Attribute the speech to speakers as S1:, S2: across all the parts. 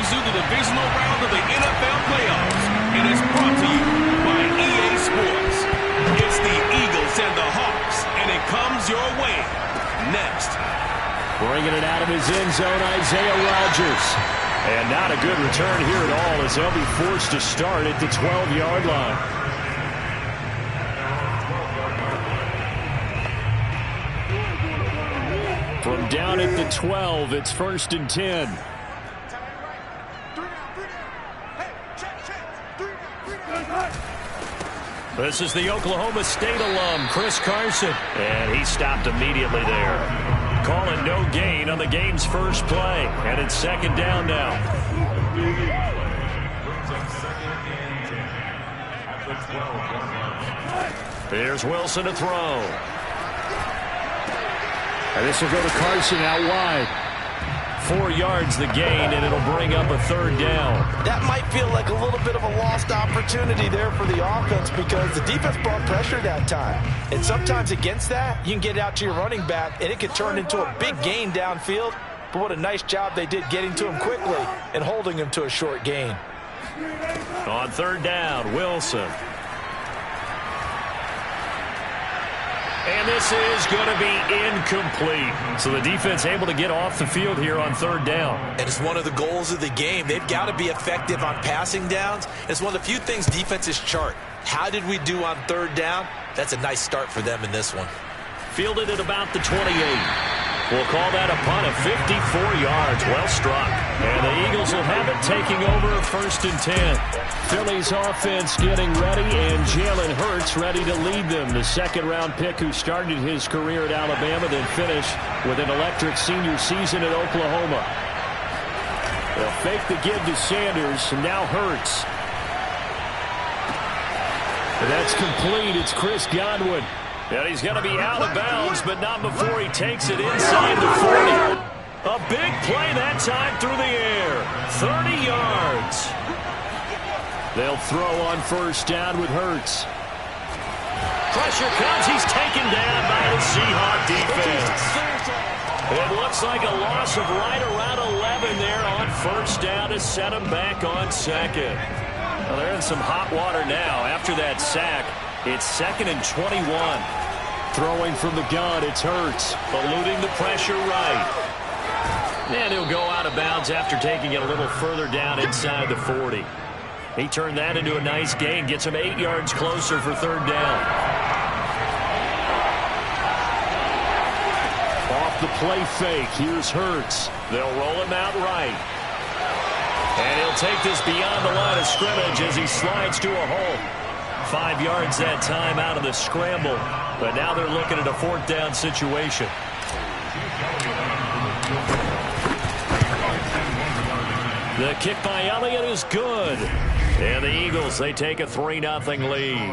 S1: brings you the divisional round of the NFL playoffs, and it's brought to you by EA Sports. It's the Eagles and the Hawks, and it comes your way next.
S2: Bringing it out of his end zone, Isaiah Rodgers. And not a good return here at all, as they'll be forced to start at the 12-yard line. From down at the 12, it's 1st and 10. This is the Oklahoma State alum, Chris Carson. And he stopped immediately there. Call it no gain on the game's first play. And it's 2nd down now. Here's Wilson to throw. And this will go to Carson out wide. 4 yards the gain, and it'll bring up a 3rd down.
S3: That might feel like a little bit of a lost opportunity there for the offense because the defense brought pressure that time. And sometimes against that, you can get out to your running back, and it could turn into a big gain downfield. But what a nice job they did getting to him quickly and holding him to a short gain.
S2: On 3rd down, Wilson. And this is going to be incomplete. So the defense able to get off the field here on 3rd down.
S3: And it's one of the goals of the game. They've got to be effective on passing downs. It's one of the few things defenses chart. How did we do on 3rd down? That's a nice start for them in this one.
S2: Fielded at about the 28. We'll call that a punt of 54 yards. Well struck. And the Eagles will have it, taking over at 1st and 10. Philly's offense getting ready, and Jalen Hurts ready to lead them. The 2nd-round pick who started his career at Alabama, then finished with an electric senior season at Oklahoma. They'll fake the give to Sanders, and now Hurts. And that's complete. It's Chris Godwin. And he's going to be out of bounds, but not before he takes it inside the 40. A big play that time through the air. 30 yards. They'll throw on 1st down with Hurts. Pressure comes. He's taken down by the Seahawk defense. It looks like a loss of right around 11 there on 1st down to set him back on 2nd. Well, they're in some hot water now after that sack. It's 2nd and 21. Throwing from the gun, it's Hurts. Eluding the pressure right. And he'll go out of bounds after taking it a little further down inside the 40. He turned that into a nice gain. Gets him 8 yards closer for 3rd down. Off the play fake, here's Hurts. They'll roll him out right. And he'll take this beyond the line of scrimmage as he slides to a hole. 5 yards that time out of the scramble. But now they're looking at a 4th down situation. The kick by Elliott is good. And the Eagles, they take a 3-0 lead.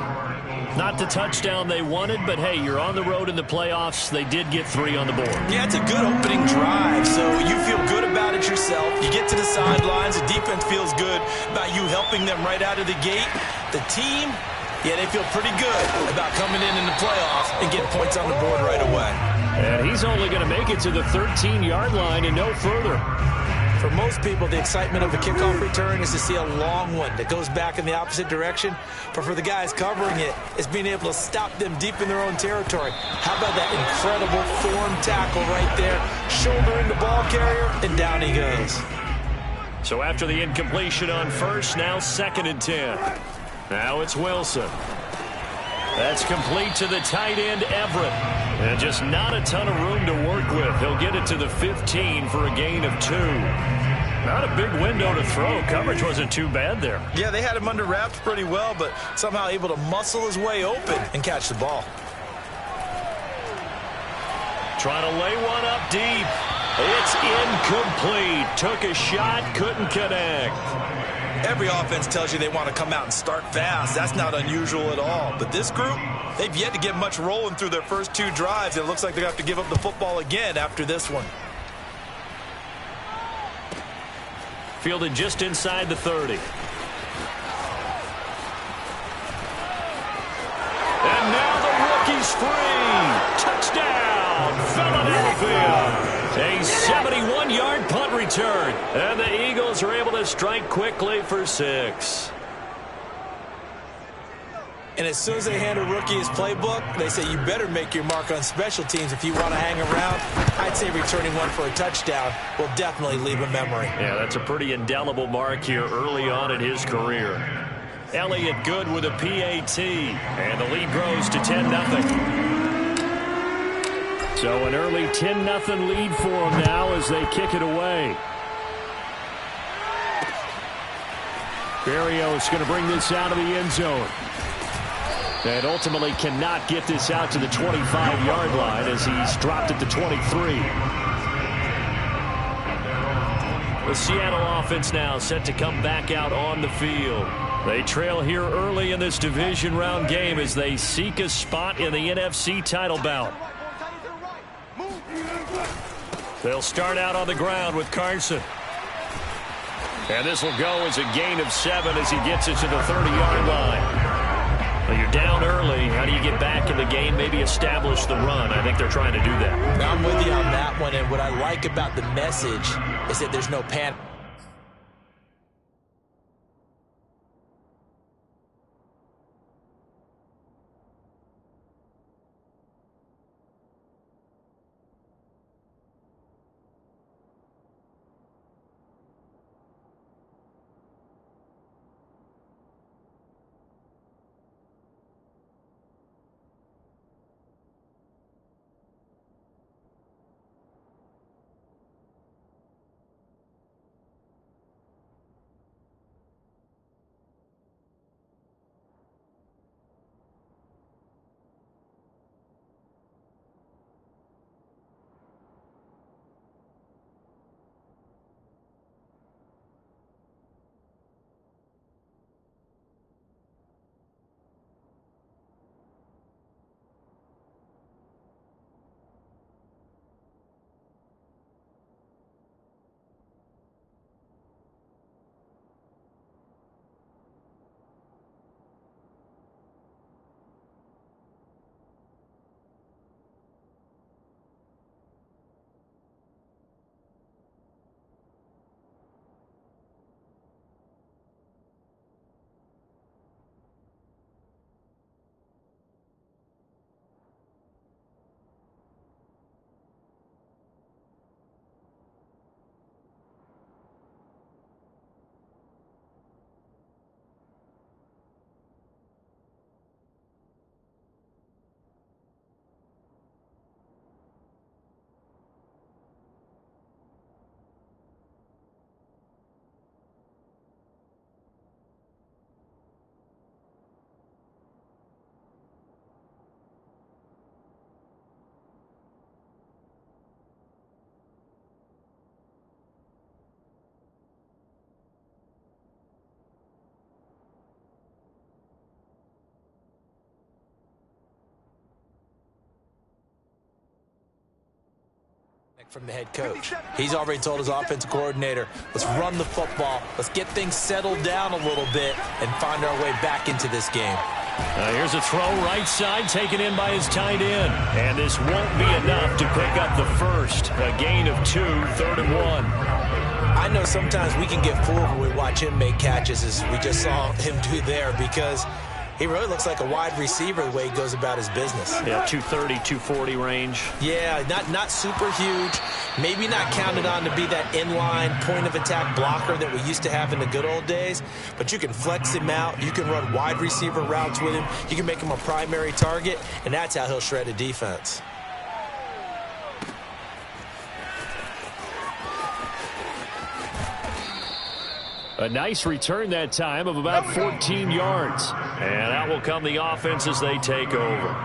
S2: Not the touchdown they wanted, but hey, you're on the road in the playoffs. They did get 3 on the board.
S3: Yeah, it's a good opening drive, so you feel good about it yourself. You get to the sidelines. The defense feels good about you helping them right out of the gate. The team, yeah, they feel pretty good about coming in the playoffs and getting points on the board right away.
S2: And he's only going to make it to the 13-yard line and no further.
S3: For most people, the excitement of a kickoff return is to see a long one that goes back in the opposite direction. But for the guys covering it, it's being able to stop them deep in their own territory. How about that incredible form tackle right there? Shoulder in the ball carrier, and down he goes.
S2: So after the incompletion on 1st, now 2nd and 10. Now it's Wilson. That's complete to the tight end, Everett. And just not a ton of room to work with. He'll get it to the 15 for a gain of 2. Not a big window to throw. Coverage wasn't too bad there.
S3: Yeah, they had him under wraps pretty well, but somehow able to muscle his way open and catch the ball.
S2: Trying to lay one up deep. It's incomplete. Took a shot, couldn't connect.
S3: Every offense tells you they want to come out and start fast. That's not unusual at all. But this group, they've yet to get much rolling through their first 2 drives. It looks like they're going to have to give up the football again after this one.
S2: Fielded just inside the 30. And now the rookie's free. Touchdown, Philadelphia. A 71-yard punt return. And the Eagles are able to strike quickly for 6.
S3: And as soon as they hand a rookie his playbook, they say you better make your mark on special teams if you want to hang around. I'd say returning one for a touchdown will definitely leave a memory.
S2: Yeah, that's a pretty indelible mark here early on in his career. Elliott good with a PAT, and the lead grows to 10-0. So an early 10-0 lead for them now as they kick it away. Berrios going to bring this out of the end zone. And ultimately cannot get this out to the 25-yard line as he's dropped it to 23. The Seattle offense now set to come back out on the field. They trail here early in this division round game as they seek a spot in the NFC title bout. They'll start out on the ground with Carson. And this will go as a gain of 7 as he gets it to the 30-yard line. Well, you're down early. How do you get back in the game, maybe establish the run? I think they're trying to do that.
S3: I'm with you on that one, and what I like about the message is that there's no panic. From the head coach. He's already told his offensive coordinator, let's run the football, let's get things settled down a little bit and find our way back into this game.
S2: Here's a throw right side taken in by his tight end. And this won't be enough to pick up the first. A gain of 2, 3rd and 1.
S3: I know sometimes we can get fooled when we watch him make catches as we just saw him do there because he really looks like a wide receiver the way he goes about his business.
S2: Yeah, 230, 240 range.
S3: Yeah, not super huge. Maybe not counted on to be that inline point-of-attack blocker that we used to have in the good old days. But you can flex him out. You can run wide receiver routes with him. You can make him a primary target, and that's how he'll shred a defense.
S2: A nice return that time of about 14 yards. And out will come the offense as they take over.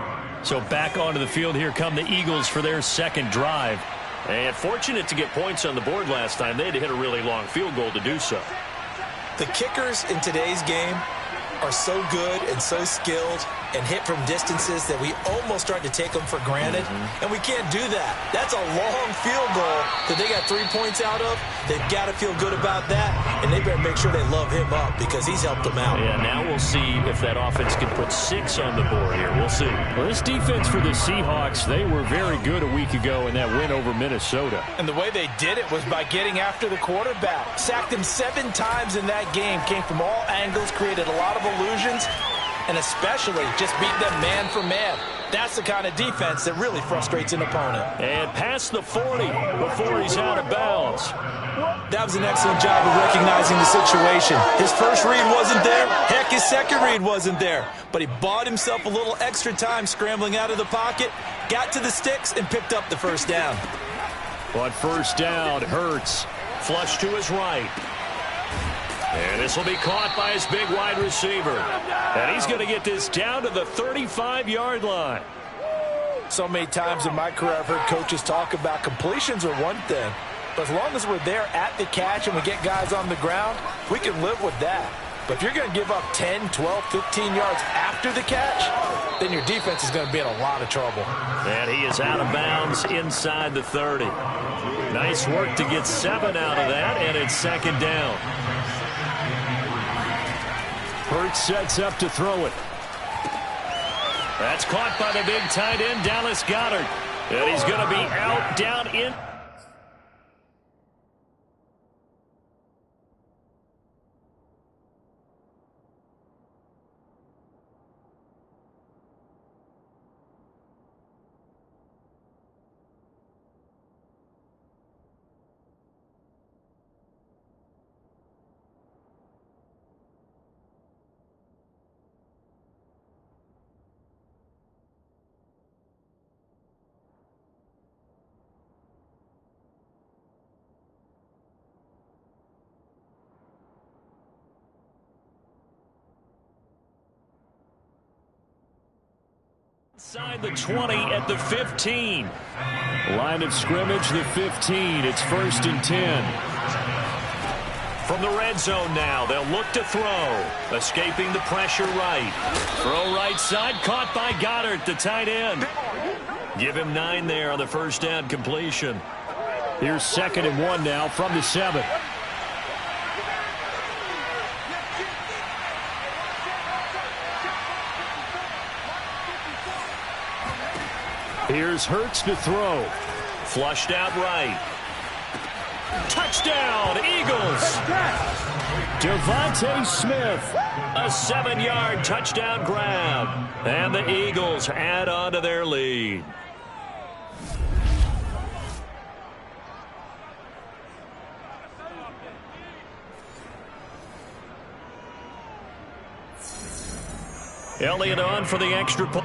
S2: So back onto the field here come the Eagles for their second drive. And fortunate to get points on the board last time. They had to hit a really long field goal to do so.
S3: The kickers in today's game are so good and so skilled and hit from distances that we almost start to take them for granted, and we can't do that. That's a long field goal that they got 3 points out of. They've got to feel good about that, and they better make sure they love him up because he's helped them out.
S2: Yeah, now we'll see if that offense can put 6 on the board here. We'll see. Well, this defense for the Seahawks, they were very good a week ago in that win over Minnesota.
S3: And the way they did it was by getting after the quarterback. Sacked him 7 times in that game. Came from all angles, created a lot of illusions, and especially just beat them man for man. That's the kind of defense that really frustrates an opponent.
S2: And past the 40 before he's out of bounds.
S3: That was an excellent job of recognizing the situation. His first read wasn't there. Heck, his second read wasn't there. But he bought himself a little extra time scrambling out of the pocket, got to the sticks, and picked up the first down.
S2: On first down, Hurts. Flush to his right. And this will be caught by his big wide receiver. And he's going to get this down to the 35-yard line.
S3: So many times in my career I've heard coaches talk about completions are one thing. But as long as we're there at the catch and we get guys on the ground, we can live with that. But if you're going to give up 10, 12, 15 yards after the catch, then your defense is going to be in a lot of trouble.
S2: And he is out of bounds inside the 30. Nice work to get 7 out of that, and it's second down. Hurts sets up to throw it. That's caught by the big tight end, Dallas Goedert. And he's going to be out down in. Inside the 20 at the 15. Line of scrimmage, the 15. It's 1st and 10. From the red zone now, they'll look to throw. Escaping the pressure right. Throw right side, caught by Goddard, the tight end. Give him 9 there on the first down completion. Here's 2nd and 1 now from the 7. Here's Hurts to throw. Flushed out right. Touchdown, Eagles! Devontae Smith, a 7-yard touchdown grab. And the Eagles add on to their lead. Elliott on for the extra point.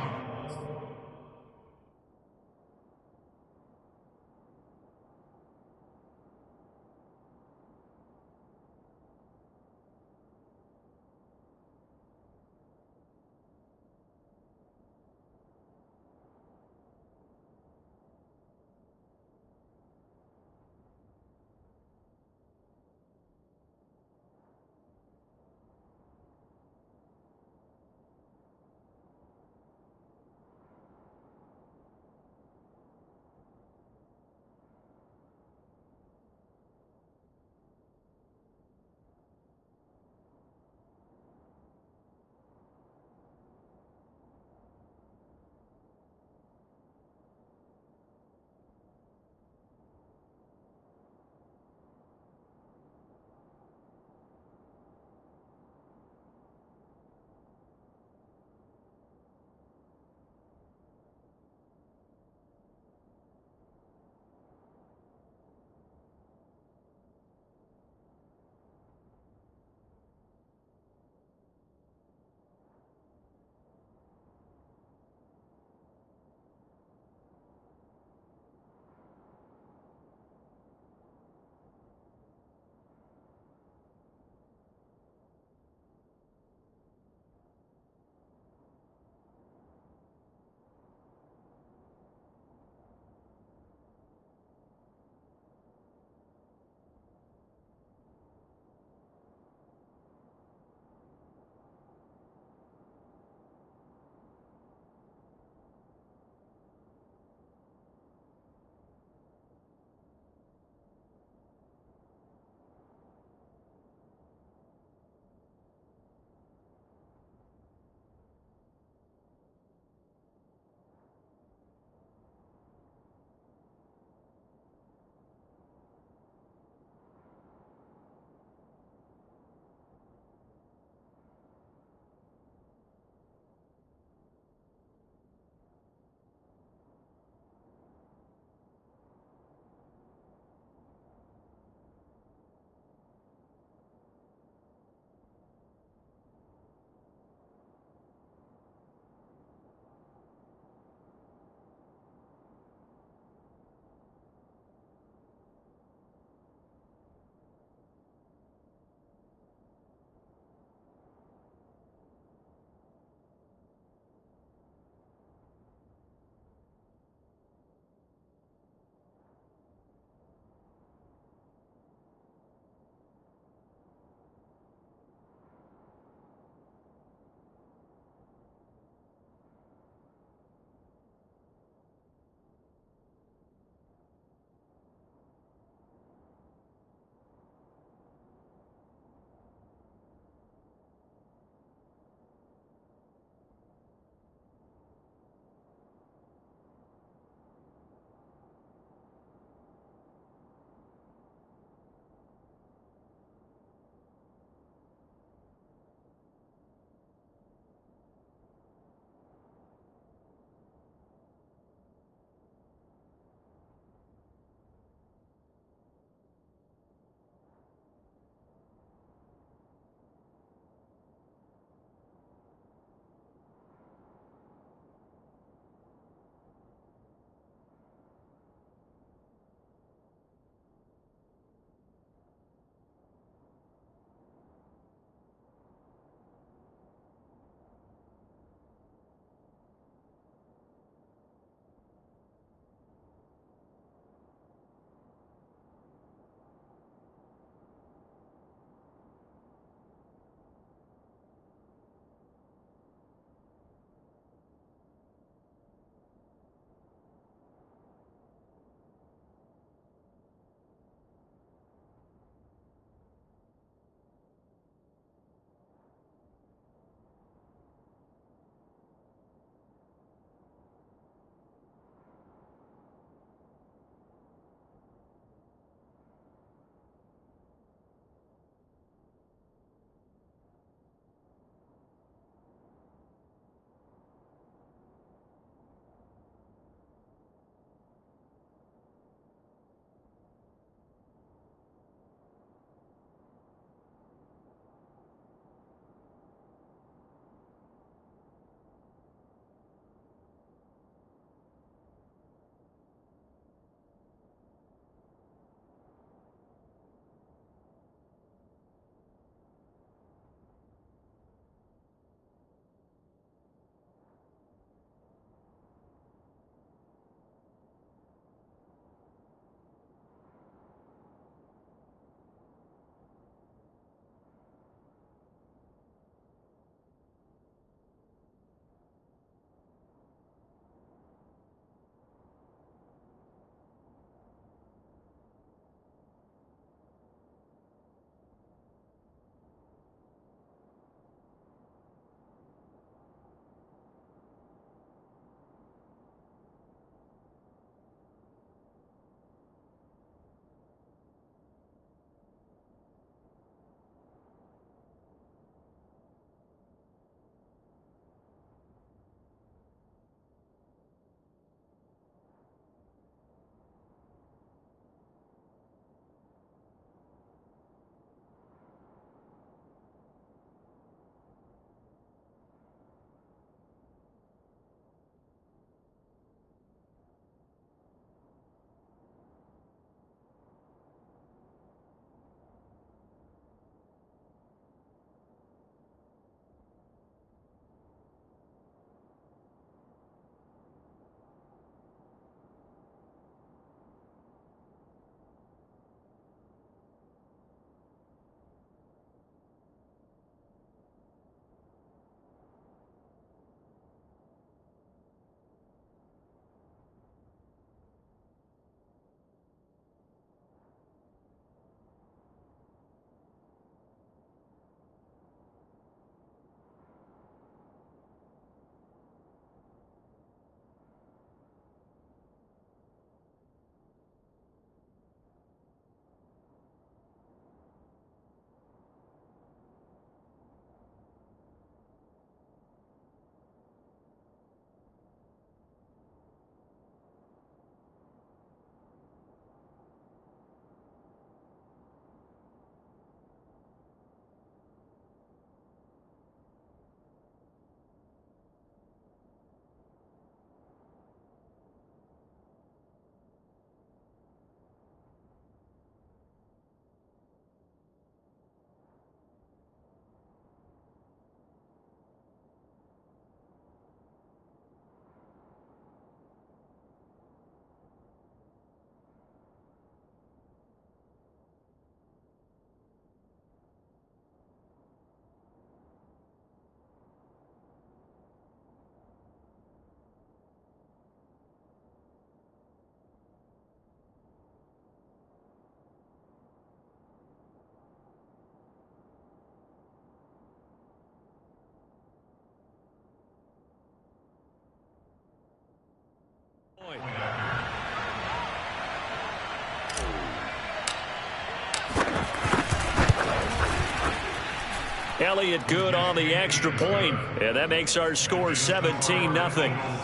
S2: Elliott good on the extra point, and that makes our score 17-0.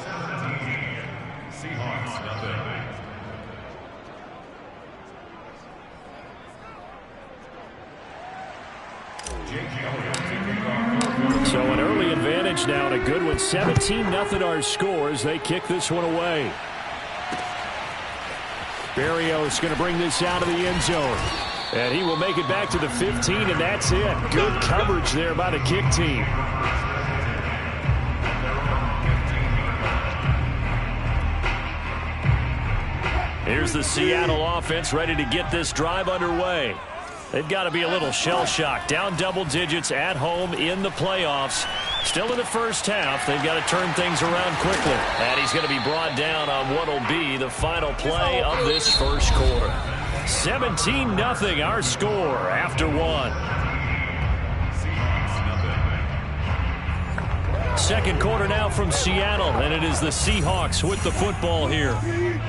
S2: So an early advantage now and a good one. 17-0 our score as they kick this one away. Berrios going to bring this out of the end zone. And he will make it back to the 15, and that's it. Good coverage there by the kick team. Here's the Seattle offense ready to get this drive underway. They've got to be a little shell-shocked. Down double digits at home in the playoffs. Still in the first half. They've got to turn things around quickly. And he's going to be brought down on what will be the final play of this first quarter. 17-0 our score after one. Second quarter now from Seattle, and it is the Seahawks with the football here.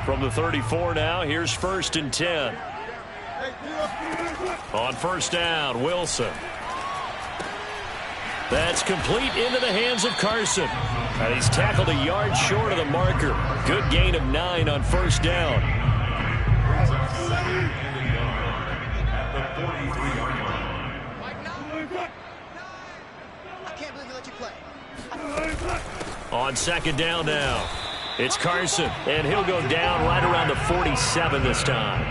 S2: From the 34 now, here's 1st and 10. On first down, Wilson. That's complete into the hands of Carson. And he's tackled a yard short of the marker. Good gain of 9 on first down.
S4: I can't believe you let you play.
S2: On second down now, it's Carson. And he'll go down right around the 47 this time.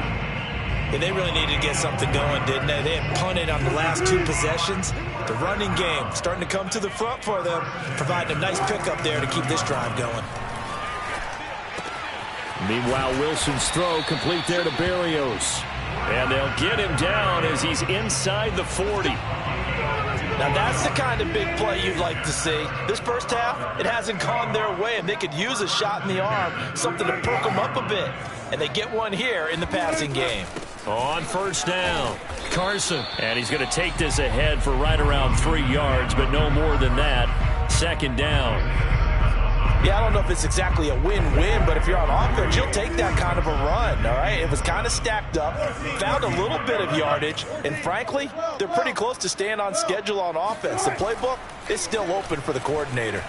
S3: And they really needed to get something going, didn't they? They had punted on the last 2 possessions. The running game starting to come to the front for them, providing a nice pickup there to keep this drive going.
S2: Meanwhile, Wilson's throw complete there to Berrios. And they'll get him down as he's inside the 40.
S3: Now that's the kind of big play you'd like to see. This first half, it hasn't gone their way, and they could use a shot in the arm, something to perk them up a bit. And they get one here in the passing game.
S2: On first down, Carson. And he's going to take this ahead for right around 3 yards, but no more than that. Second down.
S3: Yeah, I don't know if it's exactly a win-win, but if you're on offense, you'll take that kind of a run, all right? It was kind of stacked up, found a little bit of yardage, and frankly, they're pretty close to staying on schedule on offense. The playbook is still open for the coordinator.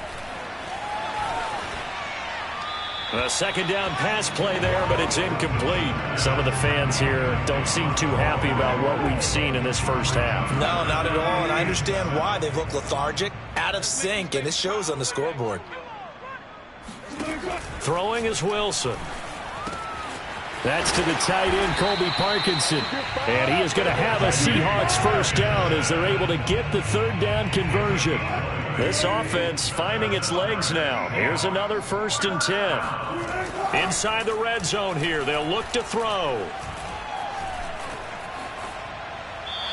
S2: A second down pass play there, but it's incomplete. Some of the fans here don't seem too happy about what we've seen in this first half.
S3: No, not at all, and I understand why. They've looked lethargic, out of sync, and it shows on the scoreboard.
S2: Throwing is Wilson. That's to the tight end, Colby Parkinson. And he is going to have a Seahawks first down as they're able to get the third down conversion. This offense finding its legs now. Here's another 1st and 10. Inside the red zone here. They'll look to throw.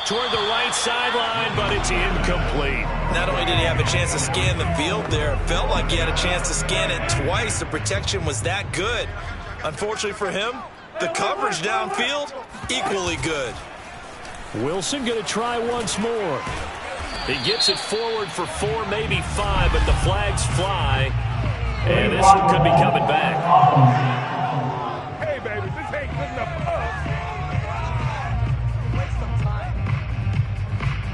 S2: Toward the right sideline, but it's incomplete.
S3: Not only did he have a chance to scan the field there, it felt like he had a chance to scan it twice. The protection was that good. Unfortunately for him, the coverage downfield, equally good.
S2: Wilson going to try once more. He gets it forward for 4, maybe 5, but the flags fly. And this one could be coming back.
S5: Hey, baby, this ain't good enough for us.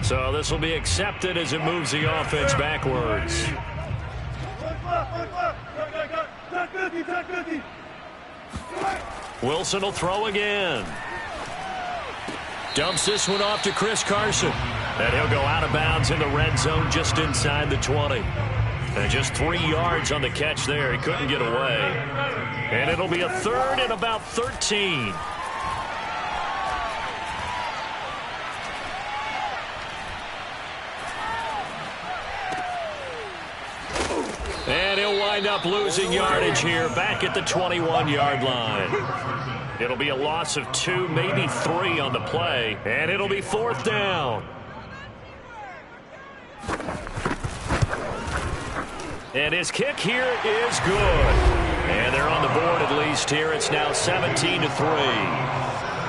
S2: So this will be accepted as it moves the offense backwards. Wilson will throw again. Dumps this one off to Chris Carson. And he'll go out of bounds in the red zone just inside the 20. And just 3 yards on the catch there. He couldn't get away. And it'll be a 3rd and about 13. And he'll wind up losing yardage here back at the 21-yard line. It'll be a loss of 2, maybe 3 on the play. And it'll be 4th down. And his kick here is good. And they're on the board at least here. It's now 17-3.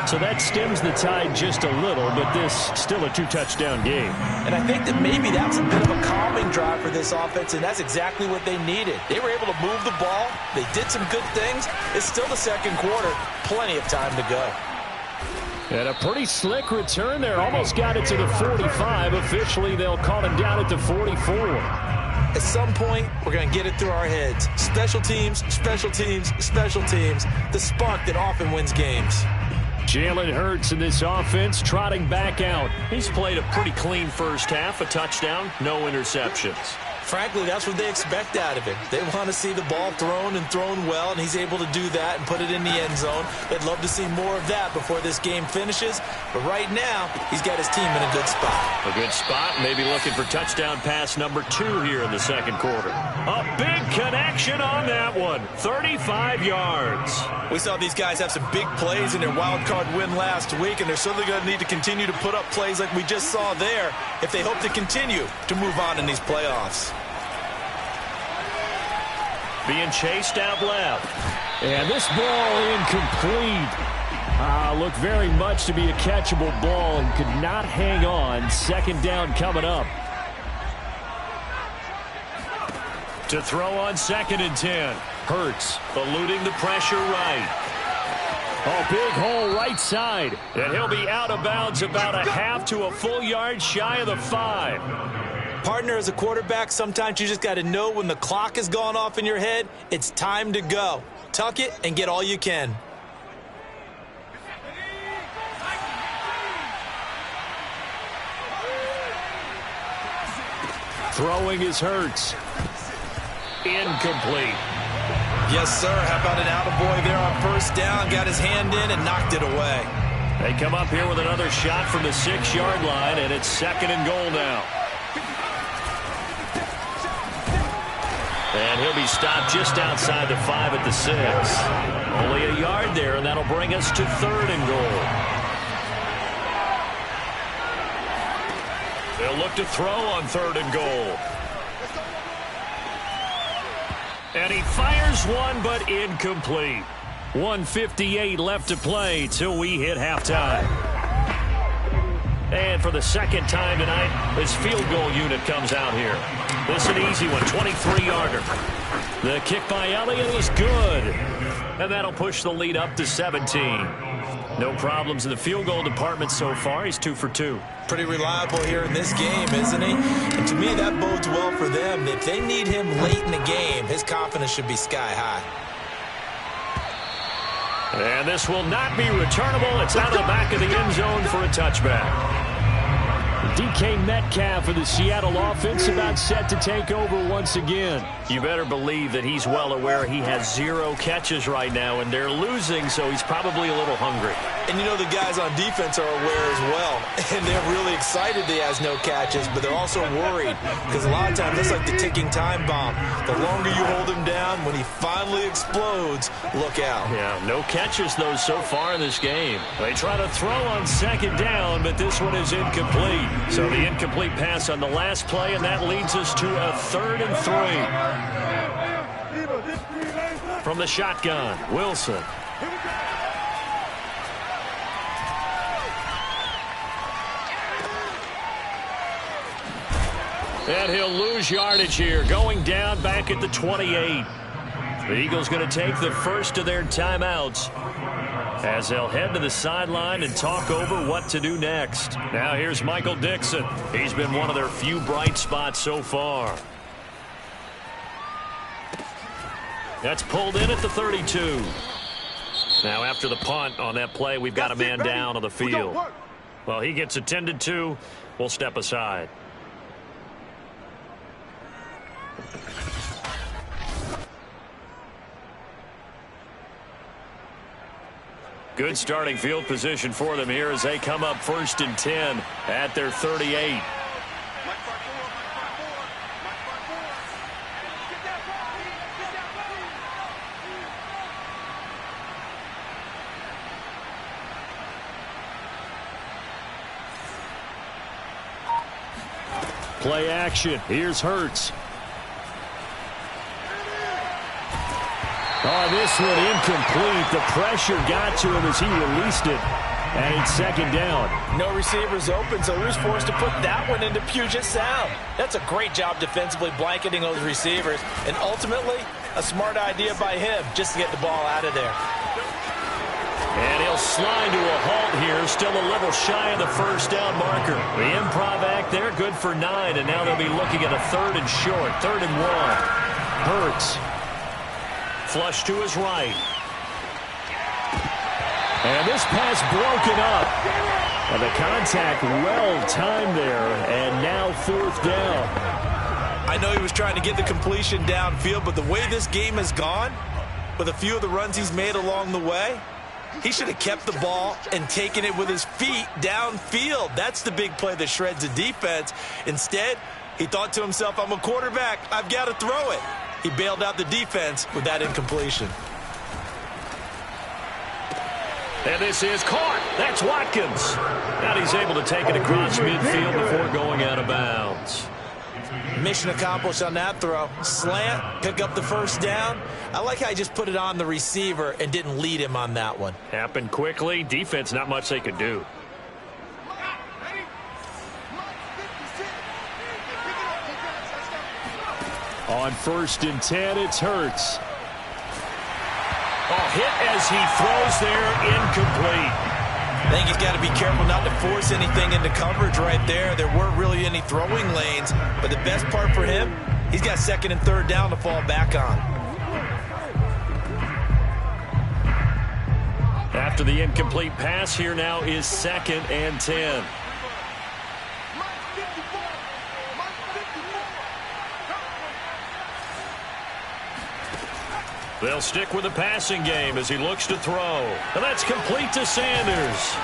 S2: So that stems the tide just a little, but this still a 2-touchdown game.
S3: And I think that maybe that's a bit of a calming drive for this offense, and that's exactly what they needed. They were able to move the ball. They did some good things. It's still the second quarter. Plenty of time to go.
S2: And a pretty slick return there. Almost got it to the 45. Officially, they'll call him down at the 44.
S3: At some point, we're going to get it through our heads. Special teams, special teams, special teams. The spark that often wins games.
S2: Jalen Hurts in this offense trotting back out. He's played a pretty clean first half, a touchdown, no interceptions.
S3: Frankly, that's what they expect out of him. They want to see the ball thrown and thrown well, and he's able to do that and put it in the end zone. They'd love to see more of that before this game finishes. But right now, he's got his team in a good spot.
S2: A good spot, maybe looking for touchdown pass number 2 here in the second quarter. A big connection on that one. 35 yards.
S3: We saw these guys have some big plays in their wild card win last week, and they're certainly going to need to continue to put up plays like we just saw there if they hope to continue to move on in these playoffs.
S2: Being chased out left. And this ball incomplete. Looked very much to be a catchable ball and could not hang on. Second down coming up. To throw on 2nd and 10. Hurts eluding the pressure right. Oh, big hole right side. And he'll be out of bounds about a half to a full yard shy of the 5.
S3: Partner, as a quarterback, sometimes you just got to know when the clock has gone off in your head, it's time to go. Tuck it and get all you can.
S2: Throwing is Hurts. Incomplete.
S3: Yes, sir. How about an attaboy there on first down? Got his hand in and knocked it away.
S2: They come up here with another shot from the 6-yard line, and it's 2nd and goal now. And he'll be stopped just outside the 5 at the 6. Only a yard there, and that'll bring us to 3rd and goal. They'll look to throw on 3rd and goal. And he fires one, but incomplete. 1:58 left to play till we hit halftime. And for the second time tonight, his field goal unit comes out here. This is an easy one, 23-yarder. The kick by Elliott is good. And that'll push the lead up to 17. No problems in the field goal department so far. He's 2 for 2.
S3: Pretty reliable here in this game, isn't he? And to me, that bodes well for them. If they need him late in the game, his confidence should be sky high.
S2: And this will not be returnable. It's out of the back of the end zone for a touchback. DK Metcalf for the Seattle offense about set to take over once again. You better believe that he's well aware he has 0 catches right now, and they're losing, so he's probably a little hungry.
S3: And you know the guys on defense are aware as well. And they're really excited that he has no catches, but they're also worried. Because a lot of times, it's like the ticking time bomb. The longer you hold him down, when he finally explodes, look out.
S2: Yeah, no catches, though, so far in this game. They try to throw on 2nd down, but this one is incomplete. So the incomplete pass on the last play, and that leads us to a 3rd and 3. From the shotgun, Wilson. And he'll lose yardage here, going down back at the 28. The Eagles going to take the first of their timeouts as they'll head to the sideline and talk over what to do next. Now here's Michael Dixon. He's been one of their few bright spots so far. That's pulled in at the 32. Now after the punt on that play, we've got a man down on the field. Well, he gets attended to. We'll step aside. Good starting field position for them here as they come up 1st and 10 at their 38. Play action. Here's Hurts. Oh, this one incomplete. The pressure got to him as he released it. And it's 2nd down.
S3: No receivers open, so he was forced to put that one into Puget Sound. That's a great job defensively blanketing those receivers. And ultimately, a smart idea by him just to get the ball out of there.
S2: And he'll slide to a halt here, still a little shy of the first down marker. The improv act there, good for 9, and now they'll be looking at a 3rd and short, 3rd and 1. Hurts. Flush to his right. And this pass broken up. And the contact well timed there, and now 4th down.
S3: I know he was trying to get the completion downfield, but the way this game has gone, with a few of the runs he's made along the way, he should have kept the ball and taken it with his feet downfield. That's the big play that shreds the defense. Instead, he thought to himself, I'm a quarterback, I've got to throw it. He bailed out the defense with that incompletion.
S2: And this is caught. That's Watkins. And he's able to take it across midfield before going out of bounds.
S3: Mission accomplished on that throw. Slant, pick up the first down. I like how he just put it on the receiver and didn't lead him on that one.
S2: Happened quickly. Defense, not much they could do. On 1st and 10, it's Hurts. Oh, hit as he throws there, incomplete.
S3: I think he's got to be careful not to force anything into coverage right there. There weren't really any throwing lanes, but the best part for him, he's got 2nd and 3rd down to fall back on.
S2: After the incomplete pass, here now is 2nd and 10. They'll stick with the passing game as he looks to throw. And that's complete to Sanders.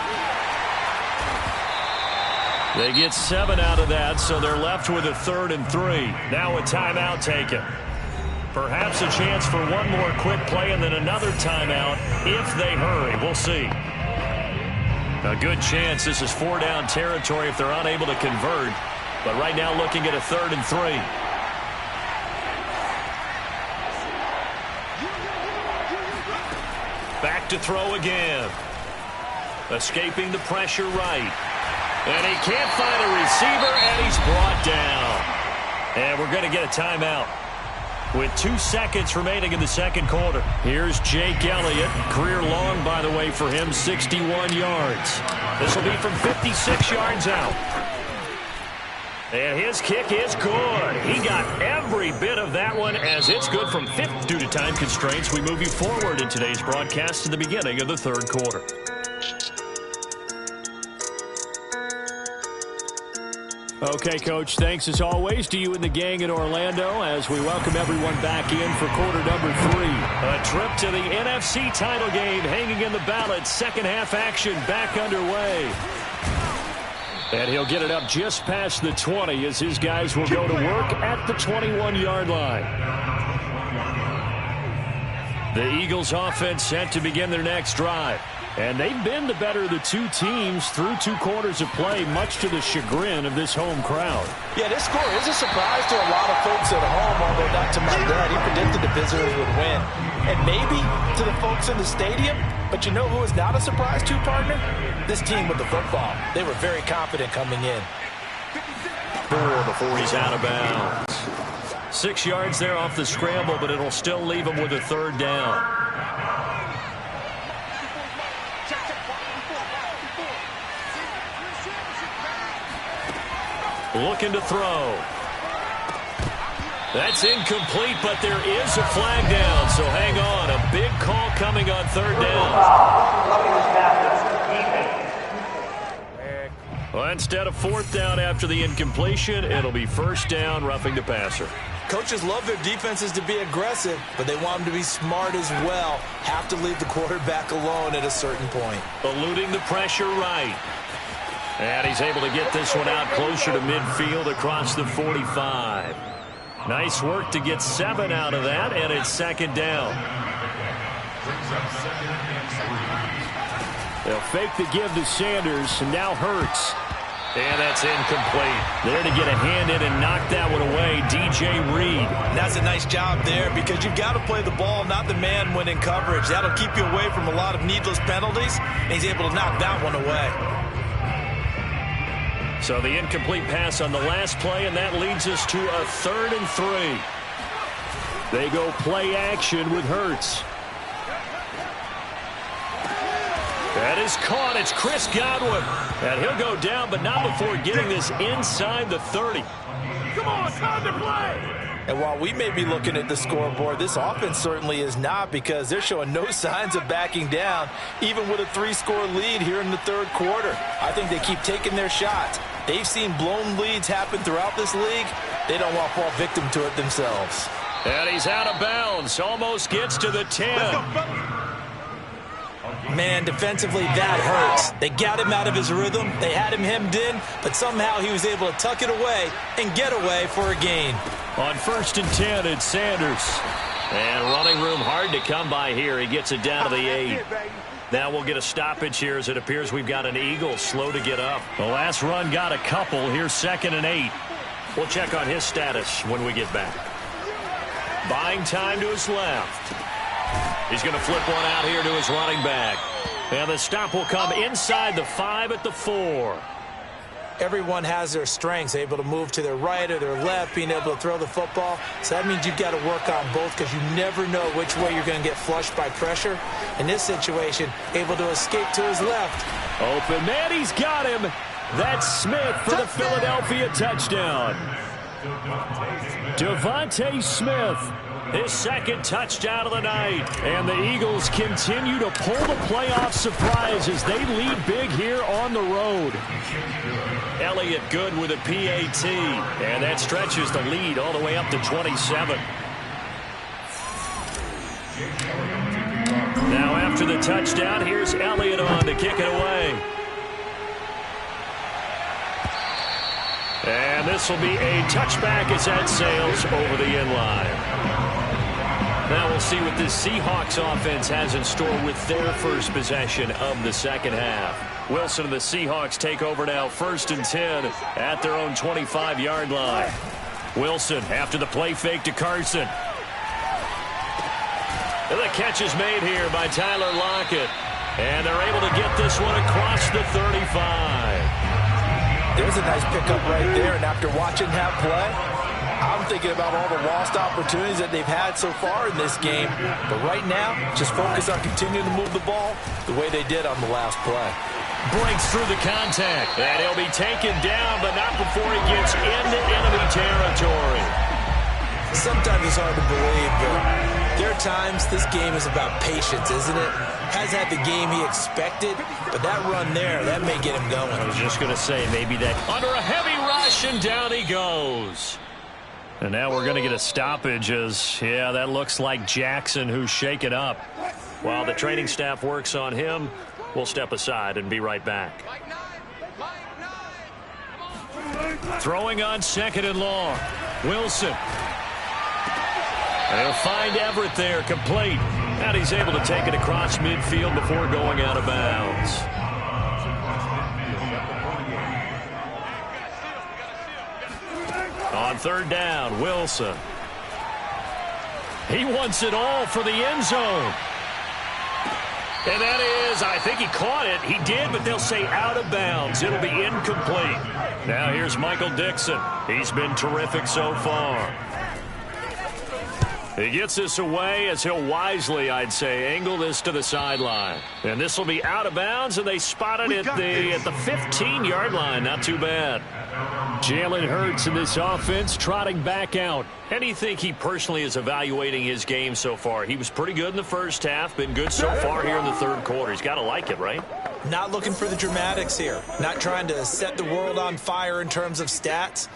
S2: They get 7 out of that, so they're left with a 3rd and 3. Now a timeout taken. Perhaps a chance for one more quick play and then another timeout if they hurry. We'll see. A good chance this is 4-down territory if they're unable to convert. But right now looking at a 3rd and 3. Back to throw again. Escaping the pressure right. And he can't find a receiver, and he's brought down. And we're going to get a timeout with 2 seconds remaining in the 2nd quarter. Here's Jake Elliott. Career long, by the way, for him, 61 yards. This will be from 56 yards out. And his kick is good. He got every bit of that one as it's good from 50. Due to time constraints, we move you forward in today's broadcast to the beginning of the 3rd quarter. Okay, Coach, thanks as always to you and the gang in Orlando as we welcome everyone back in for quarter number 3. A trip to the NFC title game hanging in the balance. 2nd half action back underway. And he'll get it up just past the 20 as his guys will go to work at the 21-yard line. The Eagles offense set to begin their next drive. And they've been the better of the 2 teams through 2 quarters of play, much to the chagrin of this home crowd.
S3: Yeah, this score is a surprise to a lot of folks at home, although not to my dad. He predicted the visitors would win. And maybe to the folks in the stadium, but you know who is not a surprise to, partner? This team with the football. They were very confident coming in.
S2: 4 before he's out of bounds. 6 yards there off the scramble, but it'll still leave him with a 3rd down. Looking to throw. That's incomplete, but there is a flag down, so hang on. A big call coming on 3rd down. Well, instead of 4th down after the incompletion, it'll be 1st down, roughing the passer.
S3: Coaches love their defenses to be aggressive, but they want them to be smart as well. Have to leave the quarterback alone at a certain point.
S2: Eluding the pressure right. And he's able to get this one out closer to midfield across the 45. Nice work to get 7 out of that, and it's 2nd down. They'll fake the give to Sanders, and now Hurts. And that's incomplete. There to get a hand in and knock that one away, DJ Reed.
S3: That's a nice job there because you've got to play the ball, not the man when in coverage. That'll keep you away from a lot of needless penalties, and he's able to knock that one away.
S2: So the incomplete pass on the last play, and that leads us to a 3rd and 3. They go play action with Hurts. That is caught. It's Chris Godwin. And he'll go down, but not before getting this inside the 30.
S1: Come on, time to play.
S3: And while we may be looking at the scoreboard, this offense certainly is not, because they're showing no signs of backing down, even with a 3-score lead here in the third quarter. I think they keep taking their shots. They've seen blown leads happen throughout this league. They don't want to fall victim to it themselves.
S2: And he's out of bounds. Almost gets to the 10.
S3: Man, defensively, that hurts. They got him out of his rhythm. They had him hemmed in, but somehow he was able to tuck it away and get away for a gain.
S2: On 1st and 10, it's Sanders. And running room hard to come by here. He gets it down to the 8. Now we'll get a stoppage here, as it appears we've got an Eagle slow to get up. The last run got a couple. Here's 2nd and 8. We'll check on his status when we get back. Buying time to his left. He's going to flip one out here to his running back. And the stop will come inside the 5 at the 4.
S3: Everyone has their strengths, able to move to their right or their left, being able to throw the football. So that means you've got to work on both, because you never know which way you're going to get flushed by pressure. In this situation, able to escape to his left.
S2: Open man, he's got him. That's Smith for the Philadelphia touchdown. Devontae Smith, his 2nd touchdown of the night. And the Eagles continue to pull the playoff surprise as they lead big here on the road. Elliott good with a PAT. And that stretches the lead all the way up to 27. Now after the touchdown, here's Elliott on to kick it away. And this will be a touchback as that sails over the end line. Now we'll see what this Seahawks offense has in store with their first possession of the second half. Wilson and the Seahawks take over now, 1st and 10 at their own 25-yard line. Wilson after the play fake to Carson. And the catch is made here by Tyler Lockett. And they're able to get this one across the 35.
S3: There's a nice pickup right there, and after watching that play, I'm thinking about all the lost opportunities that they've had so far in this game. But right now, just focus on continuing to move the ball the way they did on the last play.
S2: Breaks through the contact, and he'll be taken down, but not before he gets into enemy territory.
S3: Sometimes it's hard to believe, but there are times this game is about patience, isn't it? Hasn't had the game he expected, but that run there, that may get him going.
S2: I was just going to say, maybe that under a heavy rush, and down he goes. And now we're going to get a stoppage as, yeah, that looks like Jackson who's shaken up. While the training staff works on him, we'll step aside and be right back. Throwing on 2nd and long. Wilson. They'll find Everett there, complete. And he's able to take it across midfield before going out of bounds. On 3rd down, Wilson. He wants it all for the end zone. And that is, I think he caught it. He did, but they'll say out of bounds. It'll be incomplete. Now here's Michael Dixon. He's been terrific so far. He gets this away as he'll wisely, I'd say, angle this to the sideline. And this will be out of bounds, and they spot it at the 15-yard line. Not too bad. Jalen Hurts in this offense trotting back out. How do you think he personally is evaluating his game so far? He was pretty good in the first half, been good so far here in the third quarter. He's got to like it, right?
S3: Not looking for the dramatics here. Not trying to set the world on fire in terms of stats.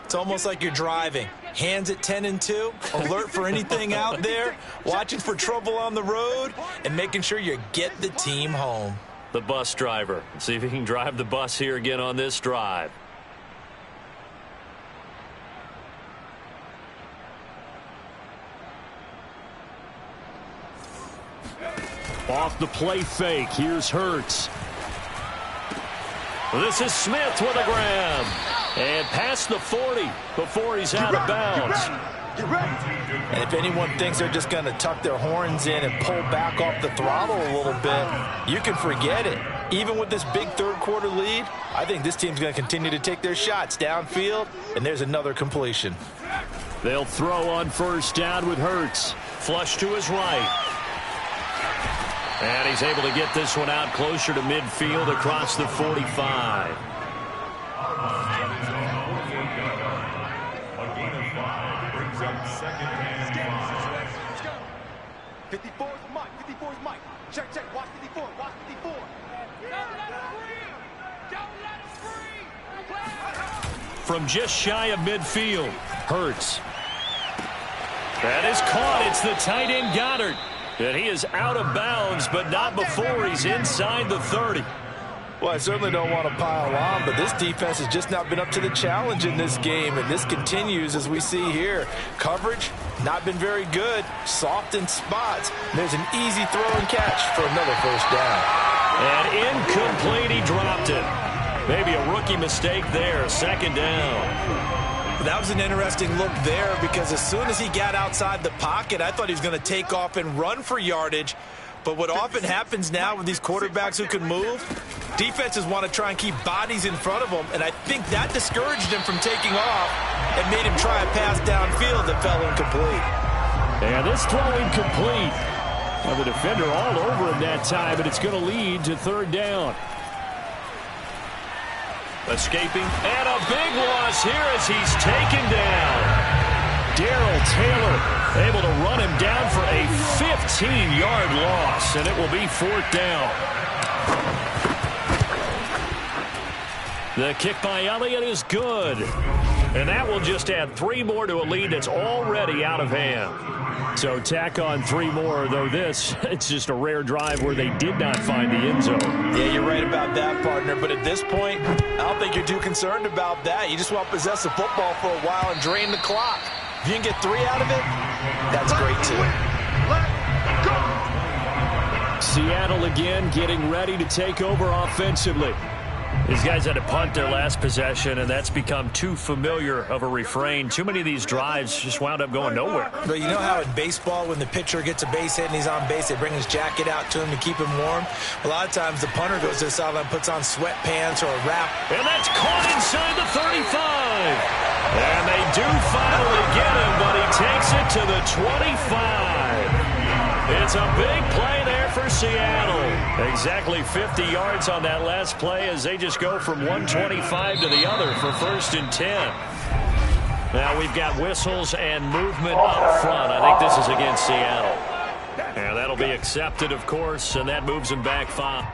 S3: It's almost like you're driving. Hands at 10 and 2, alert for anything out there, watching for trouble on the road, and making sure you get the team home.
S2: The bus driver. Let's see if he can drive the bus here again on this drive. Off the play fake, here's Hurts. This is Smith with a grab. And past the 40 before he's out of bounds.
S3: And if anyone thinks they're just going to tuck their horns in and pull back off the throttle a little bit, you can forget it. Even with this big third quarter lead, I think this team's going to continue to take their shots downfield, and there's another completion.
S2: They'll throw on 1st down with Hurts. Flush to his right. And he's able to get this one out closer to midfield across the 45.
S4: A gain of 5 brings up second and 5.
S5: 54 is Mike. 54 is Mike. Check, check. Watch 54. Watch 54.
S2: From just shy of midfield, Hurts. That is caught. It's the tight end Goddard. And he is out of bounds, but not before he's inside the 30.
S3: Well, I certainly don't want to pile on, but this defense has just not been up to the challenge in this game, and this continues as we see here. Coverage, not been very good, soft in spots. There's an easy throw and catch for another first down.
S2: And incomplete, he dropped it. Maybe a rookie mistake there, second down.
S3: That was an interesting look there because as soon as he got outside the pocket, I thought he was going to take off and run for yardage. But what often happens now with these quarterbacks who can move, defenses want to try and keep bodies in front of them, and I think that discouraged him from taking off and made him try a pass downfield that fell incomplete.
S2: And this throw incomplete. Well, the defender all over him that time, and it's going to lead to third down. Escaping, and a big loss here as he's taken down. Darrell Taylor able to run him down for a 15-yard loss, and it will be fourth down. The kick by Elliott is good. And that will just add 3 more to a lead that's already out of hand. So tack on 3 more, though this, it's just a rare drive where they did not find the end zone.
S3: Yeah, you're right about that, partner. But at this point, I don't think you're too concerned about that. You just want to possess the football for a while and drain the clock. If you can get 3 out of it, that's great, too.
S2: Seattle again getting ready to take over offensively. These guys had to punt their last possession, and that's become too familiar of a refrain. Too many of these drives just wound up going nowhere.
S3: But you know how in baseball, when the pitcher gets a base hit and he's on base, they bring his jacket out to him to keep him warm? A lot of times the punter goes to the sideline, puts on sweatpants or a wrap.
S2: And that's caught inside the 35. And they do finally get him, but he takes it to the 25. It's a big play there for Seattle. Exactly 50 yards on that last play as they just go from 125 to the other for first and 10. Now we've got whistles and movement up front. I think this is against Seattle. And that'll be accepted, of course, and that moves them back 5.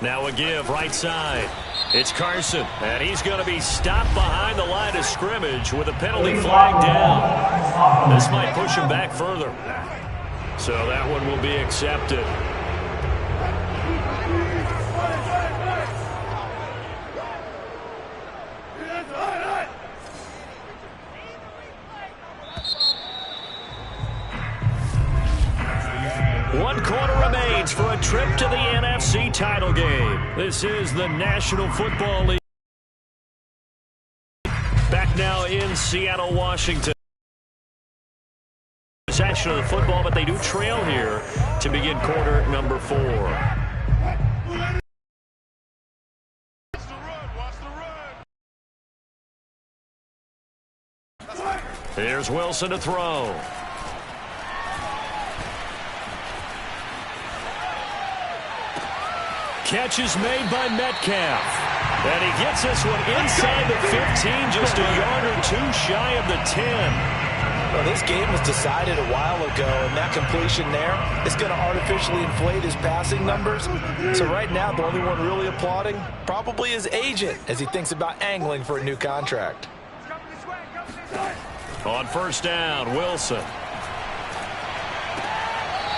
S2: Now a give right side. It's Carson, and he's going to be stopped behind the line of scrimmage with a penalty flag down. This might push him back further. So that one will be accepted. One quarter remains for a trip to the NFC title game. This is the National Football League. Back now in Seattle, Washington. Possession of the football, but they do trail here to begin quarter number 4. Here's Wilson to throw. Catch is made by Metcalf. And he gets this one inside the 15, just a yard or two shy of the 10.
S3: Well, this game was decided a while ago, and that completion there is going to artificially inflate his passing numbers. So right now, the only one really applauding probably his agent as he thinks about angling for a new contract.
S2: On first down, Wilson.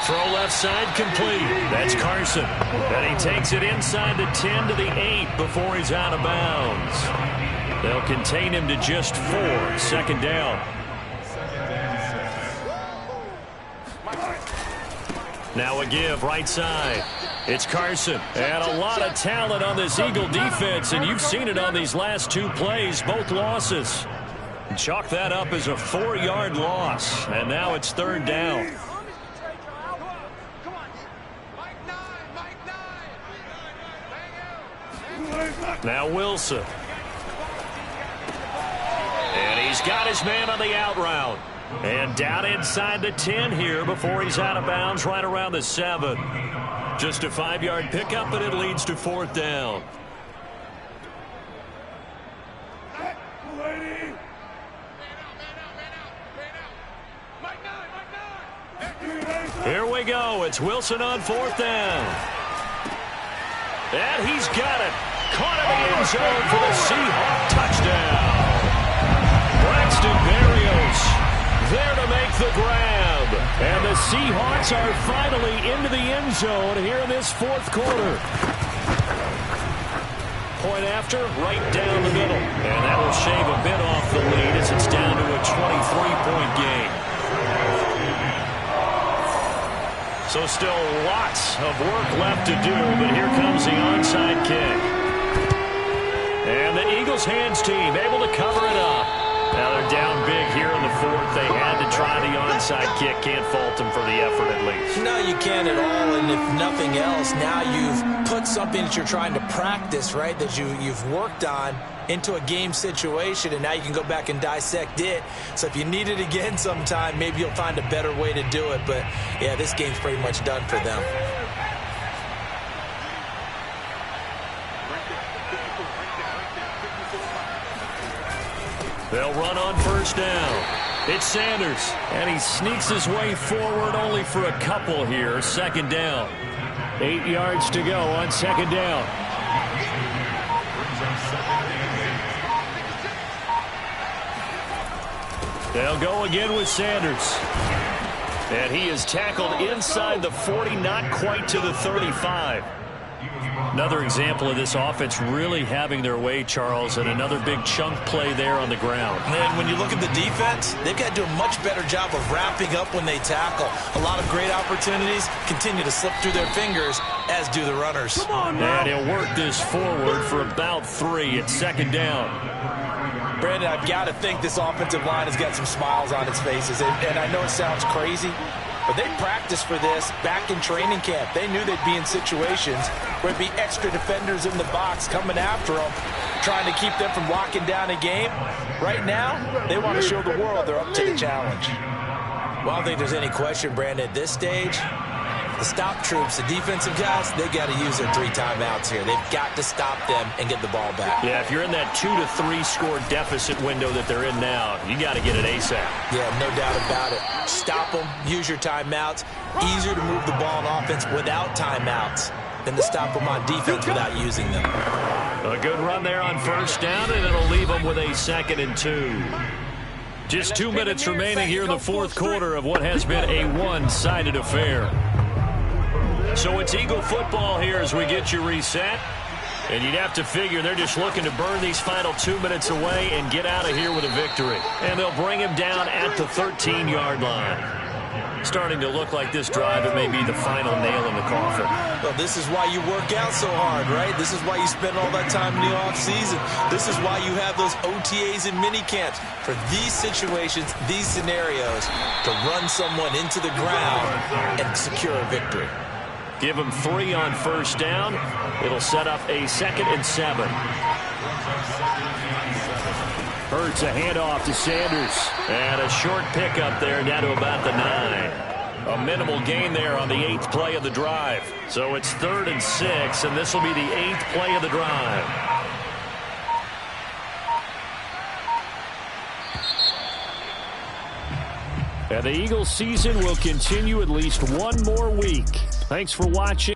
S2: Throw left side complete. That's Carson. And he takes it inside the 10 to the 8 before he's out of bounds. They'll contain him to just 4. Second down. Now a give right side. It's Carson. And a lot of talent on this Eagle defense, and you've seen it on these last 2 plays, both losses. Chalk that up as a 4-yard loss. And now it's third down. Now Wilson. And he's got his man on the out route. And down inside the 10 here before he's out of bounds right around the 7. Just a 5-yard pickup, and it leads to fourth down. Here we go. It's Wilson on fourth down. And he's got it. Caught in the end zone for the Seahawk touchdown. Braxton Berrios there to make the grab. And the Seahawks are finally into the end zone here in this fourth quarter. Point after, right down the middle. And that will shave a bit off the lead as it's down to a 23-point game. So still lots of work left to do, but here comes the onside kick. And the Eagles hands team able to cover it up. Now they're down big here in the fourth. They had to try the onside kick. Can't fault them for the effort at least.
S3: No, you can't at all. And if nothing else, now you've put something that you're trying to practice, right, that you've worked on into a game situation, and now you can go back and dissect it. So if you need it again sometime, maybe you'll find a better way to do it. But, yeah, this game's pretty much done for them.
S2: They'll run on first down. It's Sanders, and he sneaks his way forward only for a couple here. Second down. 8 yards to go on second down. They'll go again with Sanders. And he is tackled inside the 40, not quite to the 35. Another example of this offense really having their way, Charles, and another big chunk play there on the ground.
S3: And when you look at the defense, they've got to do a much better job of wrapping up when they tackle. A lot of great opportunities continue to slip through their fingers, as do the runners.
S2: And he'll work this forward for about 3 at second down.
S3: Brandon, I've got to think this offensive line has got some smiles on its faces. And I know it sounds crazy, but they practiced for this back in training camp. They knew they'd be in situations where there'd be extra defenders in the box coming after them, trying to keep them from locking down a game. Right now, they want to show the world they're up to the challenge. Well, I don't think there's any question, Brandon, at this stage, the stop troops, the defensive guys, they got to use their 3 timeouts here. They've got to stop them and get the ball back.
S2: Yeah, if you're in that 2 to 3 score deficit window that they're in now, you got to get it ASAP.
S3: Yeah, no doubt about it. Stop them, use your timeouts. Easier to move the ball on offense without timeouts than to stop them on defense without using them.
S2: A good run there on first down, and it'll leave them with a 2nd and 2. Just 2 minutes remaining here in the fourth quarter of what has been a one-sided affair. So it's Eagle football here as we get you reset. And you'd have to figure they're just looking to burn these final 2 minutes away and get out of here with a victory. And they'll bring him down at the 13-yard line. Starting to look like this drive, it may be the final nail in the coffin.
S3: Well, this is why you work out so hard, right? This is why you spend all that time in the offseason. This is why you have those OTAs and mini camps. For these situations, these scenarios, to run someone into the ground and secure a victory.
S2: Give them 3 on first down. It'll set up a 2nd and 7. Hurts a handoff to Sanders. And a short pickup there down to about the 9. A minimal gain there on the 8th play of the drive. So it's 3rd and 6, and this will be the 8th play of the drive. And the Eagles season will continue at least one more week. Thanks for watching.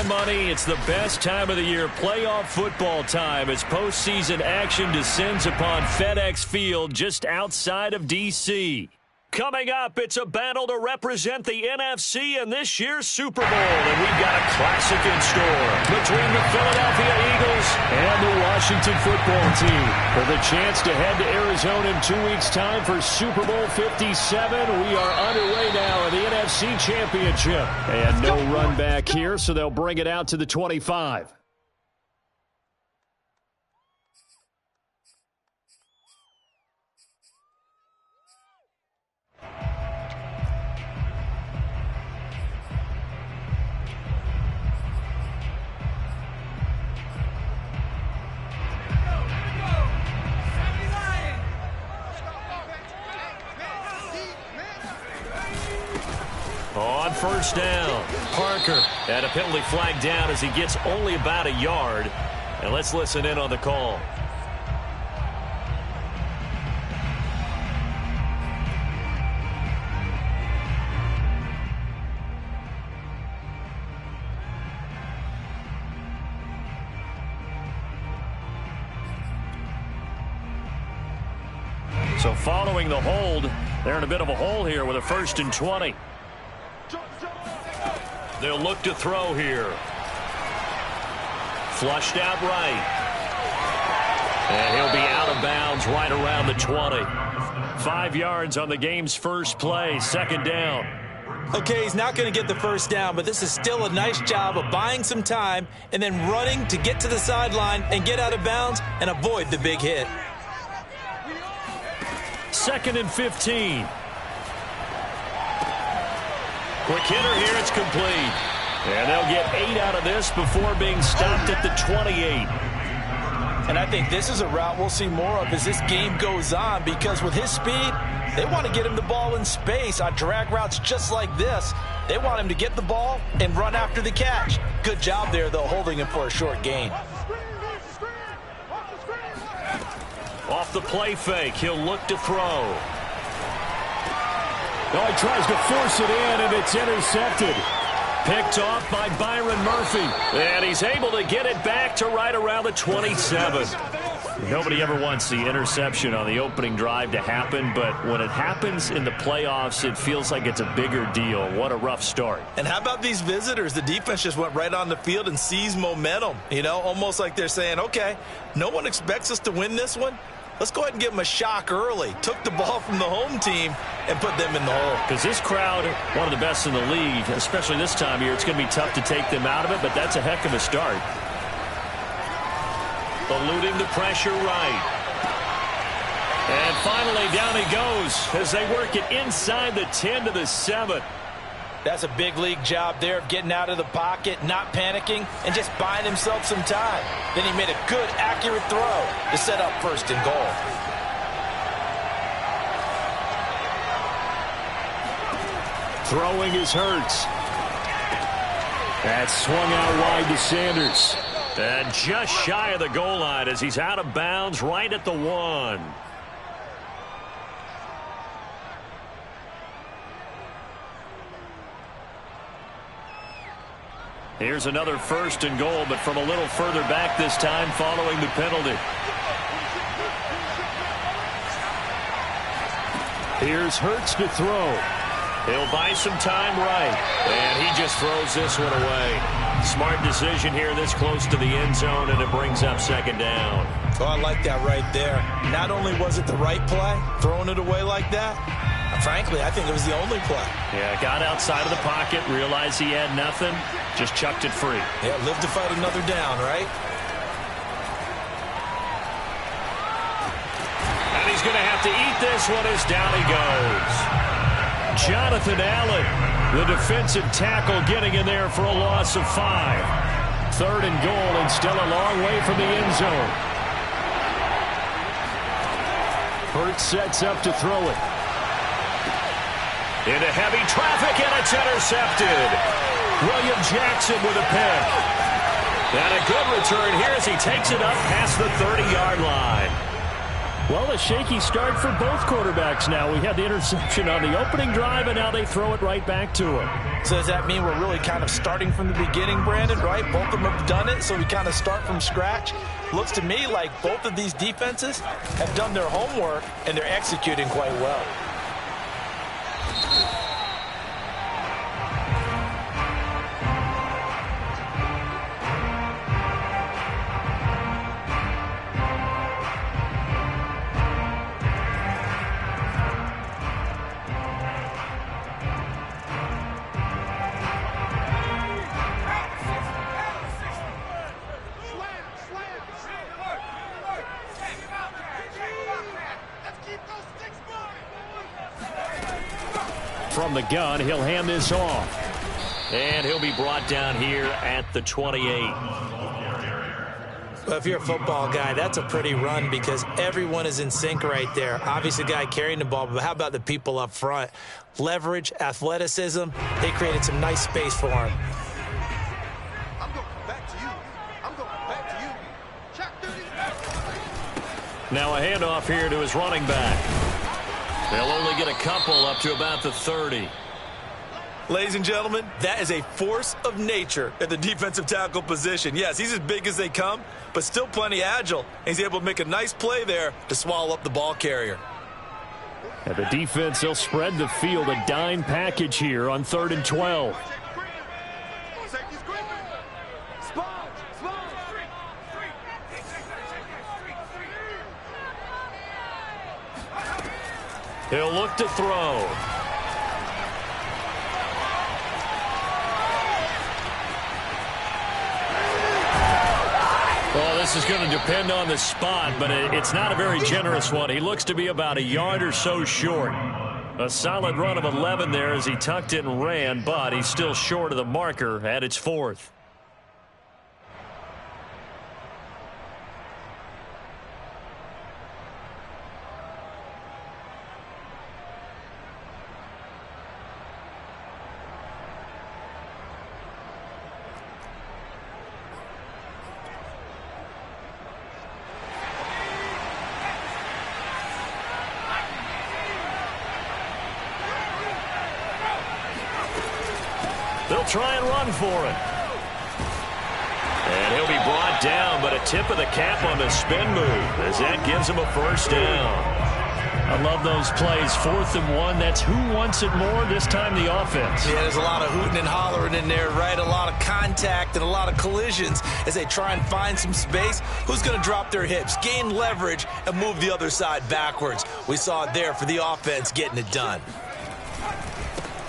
S2: my money, it's the best time of the year, playoff football time, as postseason action descends upon FedEx Field just outside of D.C. Coming up, it's a battle to represent the NFC in this year's Super Bowl, and we've got a classic in store between the Philadelphia Eagles and the Washington football team. For the chance to head to Arizona in 2 weeks' time for Super Bowl 57, we are underway now in the NFC Championship. And no run back here, so they'll bring it out to the 25. On first down, Parker had a penalty flag down as he gets only about a yard. And let's listen in on the call. So following the hold, they're in a bit of a hole here with a 1st and 20. They'll look to throw here. Flushed out right. And he'll be out of bounds right around the 20. 5 yards on the game's first play, 2nd down.
S3: Okay, he's not going to get the first down, but this is still a nice job of buying some time and then running to get to the sideline and get out of bounds and avoid the big hit.
S2: 2nd and 15. Quick hitter here, it's complete. And they'll get 8 out of this before being stopped at the 28.
S3: And I think this is a route we'll see more of as this game goes on, because with his speed, they want to get him the ball in space on drag routes just like this. They want him to get the ball and run after the catch. Good job there, though, holding him for a short gain.
S2: Off the play fake, he'll look to throw.
S6: Oh, he tries to force it in, and it's intercepted.
S2: Picked off by Byron Murphy. And he's able to get it back to right around the 27. Nobody ever wants the interception on the opening drive to happen, but when it happens in the playoffs, it feels like it's a bigger deal. What a rough start.
S3: And how about these visitors? The defense just went right on the field and seized momentum. You know, almost like they're saying, okay, no one expects us to win this one. Let's go ahead and give them a shock early. Took the ball from the home team and put them in the hole.
S2: Because this crowd, one of the best in the league, especially this time of year, it's going to be tough to take them out of it, but that's a heck of a start. Eluding the pressure right. And finally, down he goes as they work it inside the 10 to the 7.
S3: That's a big league job there of getting out of the pocket, not panicking, and just buying himself some time. Then he made a good, accurate throw to set up 1st and goal.
S6: Throwing is Hurts. That swung out wide to Sanders.
S2: And just shy of the goal line as he's out of bounds right at the 1. Here's another 1st and goal, but from a little further back this time following the penalty.
S6: Here's Hurts to throw.
S2: He'll buy some time right. And he just throws this one away. Smart decision here this close to the end zone, and it brings up 2nd down.
S3: Oh, I like that right there. Not only was it the right play, throwing it away like that, frankly, I think it was the only play.
S2: Yeah, got outside of the pocket, realized he had nothing, just chucked it free.
S3: Yeah, live to fight another down, right?
S2: And he's going to have to eat this one as down he goes. Jonathan Allen, the defensive tackle, getting in there for a loss of 5. 3rd and goal, and still a long way from the end zone.
S6: Hurts sets up to throw it.
S2: Into heavy traffic, and it's intercepted. William Jackson with a pick. And a good return here as he takes it up past the 30-yard line.
S6: Well, a shaky start for both quarterbacks now. We had the interception on the opening drive, and now they throw it right back to him.
S3: So does that mean we're really kind of starting from the beginning, Brandon, right? Both of them have done it, so we kind of start from scratch. Looks to me like both of these defenses have done their homework, and they're executing quite well.
S6: From the gun, he'll hand this off.
S2: And he'll be brought down here at the 28.
S3: Well, if you're a football guy, that's a pretty run because everyone is in sync right there. Obviously, the guy carrying the ball, but how about the people up front? Leverage, athleticism, they created some nice space for him.
S5: I'm going back to you. I'm going back to you. Check 30.
S2: Now a handoff here to his running back. They'll only get a couple up to about the 30.
S3: Ladies and gentlemen, that is a force of nature at the defensive tackle position. Yes, he's as big as they come, but still plenty agile. He's able to make a nice play there to swallow up the ball carrier.
S6: And the defense, they'll spread the field, a dime package here on 3rd and 12.
S5: Safety's gripping. Sponge.
S2: He'll look to throw. Well, this is going to depend on the spot, but it's not a very generous one. He looks to be about a yard or so short. A solid run of 11 there as he tucked it and ran, but he's still short of the marker at its 4th. They'll try and run for it. And he'll be brought down, but a tip of the cap on the spin move as that gives him a first down.
S6: I love those plays. 4th and 1. That's who wants it more, this time the offense.
S3: Yeah, there's a lot of hooting and hollering in there, right? A lot of contact and a lot of collisions as they try and find some space. Who's going to drop their hips, gain leverage, and move the other side backwards? We saw it there for the offense getting it done.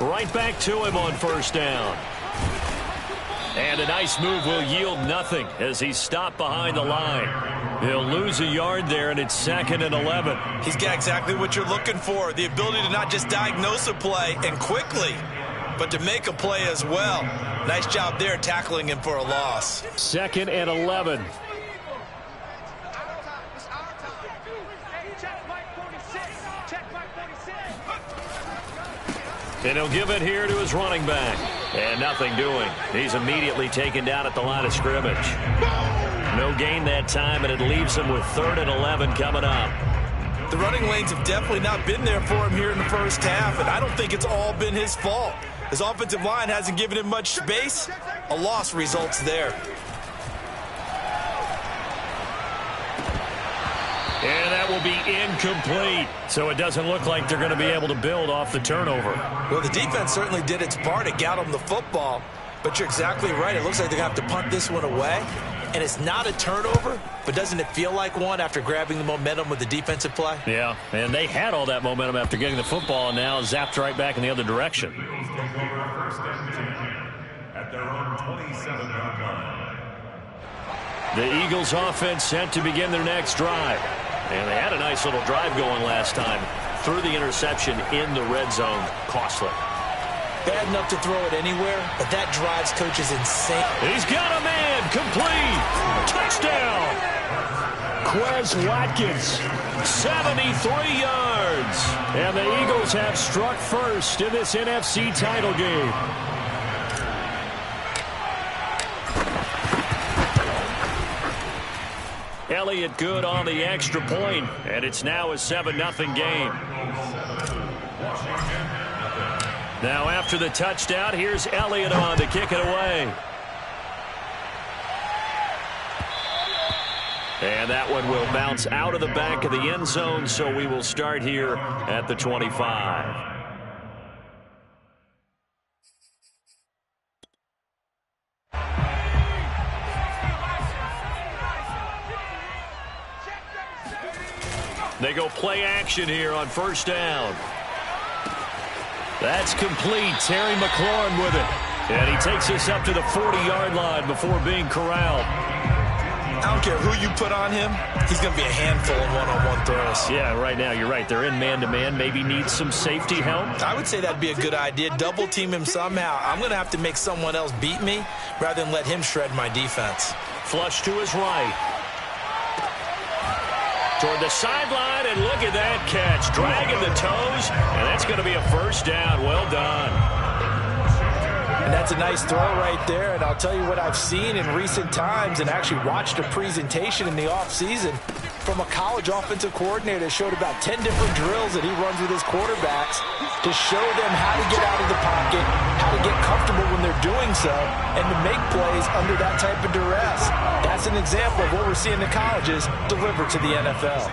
S2: Right back to him on first down. And a nice move will yield nothing as he's stopped behind the line. He'll lose a yard there, and it's 2nd and 11.
S3: He's got exactly what you're looking for, the ability to not just diagnose a play and quickly, but to make a play as well. Nice job there tackling him for a loss.
S6: 2nd and 11.
S2: And he'll give it here to his running back. And nothing doing. He's immediately taken down at the line of scrimmage. No gain that time, and it leaves him with 3rd and 11 coming up.
S3: The running lanes have definitely not been there for him here in the first half, and I don't think it's all been his fault. His offensive line hasn't given him much space. A loss results there.
S2: And that will be incomplete. So it doesn't look like they're going to be able to build off the turnover.
S3: Well, the defense certainly did its part. It got them the football. But you're exactly right. It looks like they're going to have to punt this one away. And it's not a turnover, but doesn't it feel like one after grabbing the momentum with the defensive play?
S2: Yeah, and they had all that momentum after getting the football and now zapped right back in the other direction.
S4: At their own 27-yard line.
S2: The Eagles offense set to begin their next drive. And they had a nice little drive going last time. Threw the interception in the red zone. Costly.
S3: Bad enough to throw it anywhere, but that drives coaches insane.
S2: He's got a man. Complete. Touchdown.
S6: Quez Watkins.
S2: 73 yards.
S6: And the Eagles have struck first in this NFC title game.
S2: Elliott good on the extra point, and it's now a 7-0 game. Now after the touchdown, here's Elliott on to kick it away. And that one will bounce out of the back of the end zone, so we will start here at the 25. They go play action here on first down. That's complete. Terry McLaurin with it. And he takes us up to the 40-yard line before being corralled.
S3: I don't care who you put on him, he's going to be a handful in one-on-one throws.
S2: Yeah, right now, you're right. They're in man-to-man. Maybe need some safety help.
S3: I would say that'd be a good idea. Double team him somehow. I'm going to have to make someone else beat me rather than let him shred my defense.
S2: Flush to his right. Toward the sideline, and look at that catch. Dragging the toes, and that's going to be a first down. Well done.
S3: And that's a nice throw right there. And I'll tell you what I've seen in recent times and actually watched a presentation in the offseason from a college offensive coordinator that showed about 10 different drills that he runs with his quarterbacks to show them how to get out of the pocket, how to get comfortable when they're doing so, and to make plays under that type of duress. That's an example of what we're seeing in colleges delivered to the NFL.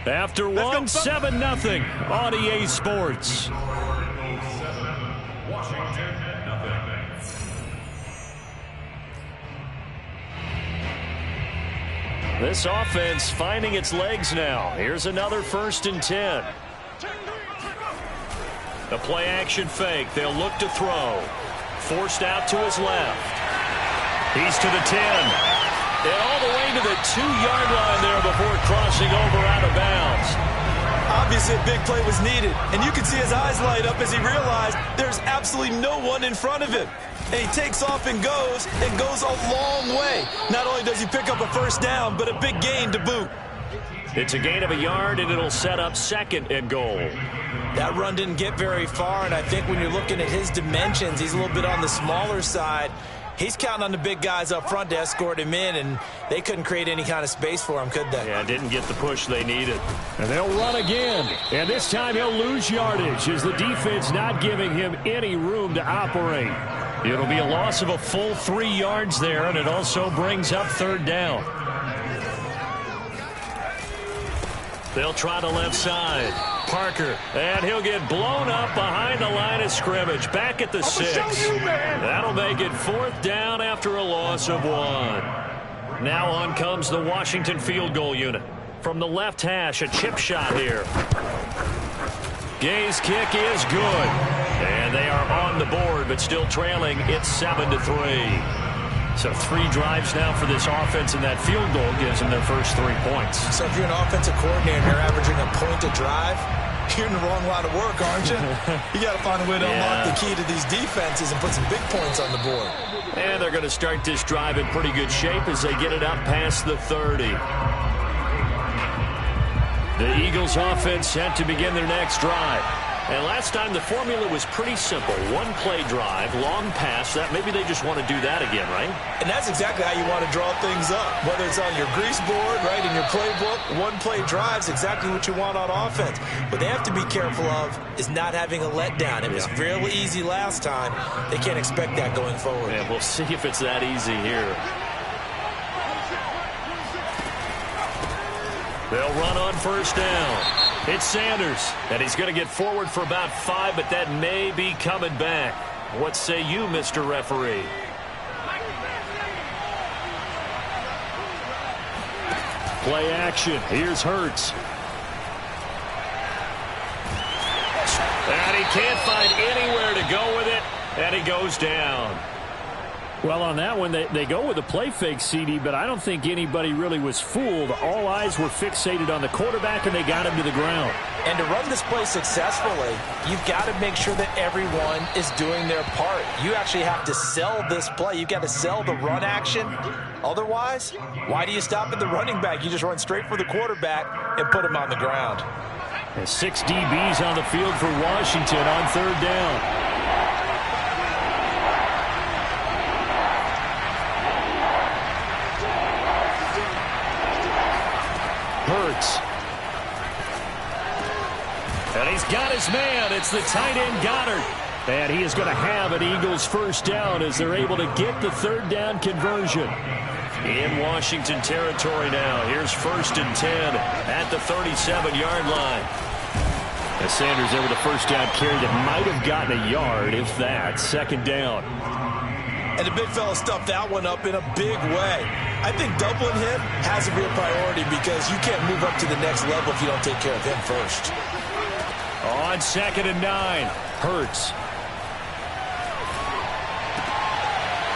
S2: After one, 7-0 on EA Sports.
S4: Washington, nothing.
S2: This offense finding its legs now. Here's another 1st and 10. The play action fake. They'll look to throw. Forced out to his left. He's to the 10. And all the way to the 2-yard line there before crossing over out of bounds.
S3: Obviously, a big play was needed, and you can see his eyes light up as he realized there's absolutely no one in front of him. And he takes off and goes a long way. Not only does he pick up a first down, but a big gain to boot.
S2: It's a gain of a yard, and it'll set up 2nd and goal.
S3: That run didn't get very far, and I think when you're looking at his dimensions, he's a little bit on the smaller side. He's counting on the big guys up front to escort him in, and they couldn't create any kind of space for him, could they?
S2: Yeah, didn't get the push they needed.
S6: And they'll run again. And this time he'll lose yardage as the defense not giving him any room to operate. It'll be a loss of a full 3 yards there, and it also brings up 3rd down.
S2: They'll try the left side. Parker, and he'll get blown up behind the line of scrimmage. Back at the 6. That'll make it 4th down after a loss of 1. Now on comes the Washington field goal unit. From the left hash, a chip shot here. Gay's kick is good. And they are on the board, but still trailing. It's 7-3. So 3 drives now for this offense, and that field goal gives them their first 3 points.
S3: So if you're an offensive coordinator and you're averaging a point a drive, you're in the wrong line of work, aren't you? You got to find a way to unlock the key to these defenses and put some big points on the board.
S2: And they're going to start this drive in pretty good shape as they get it up past the 30. The Eagles offense set to begin their next drive. And last time the formula was pretty simple. 1-play drive, long pass. That maybe they just want to do that again, right?
S3: And that's exactly how you want to draw things up. Whether it's on your grease board, right, in your playbook, 1-play drive's exactly what you want on offense. What they have to be careful of is not having a letdown. It was real easy last time. They can't expect that going forward.
S2: Yeah, we'll see if it's that easy here. They'll run on first down. It's Sanders, and he's going to get forward for about 5, but that may be coming back. What say you, Mr. Referee?
S6: Play action. Here's Hurts.
S2: And he can't find anywhere to go with it, and he goes down.
S6: Well, on that one, they go with a play fake, CD, but I don't think anybody really was fooled. All eyes were fixated on the quarterback, and they got him to the ground.
S3: And to run this play successfully, you've got to make sure that everyone is doing their part. You actually have to sell this play. You've got to sell the run action. Otherwise, why do you stop at the running back? You just run straight for the quarterback and put him on the ground.
S6: And 6 DBs on the field for Washington on 3rd down. Hurts. And he's got his man. It's the tight end Goddard. And he is going to have an Eagles first down as they're able to get the 3rd down conversion. In Washington territory now. Here's 1st and 10 at the 37-yard line. As Sanders there with a first down carry that might have gotten a yard, if that. 2nd down.
S3: And the big fella stuffed that one up in a big way. I think doubling him has to be a priority because you can't move up to the next level if you don't take care of him first.
S6: On 2nd and 9, Hurts.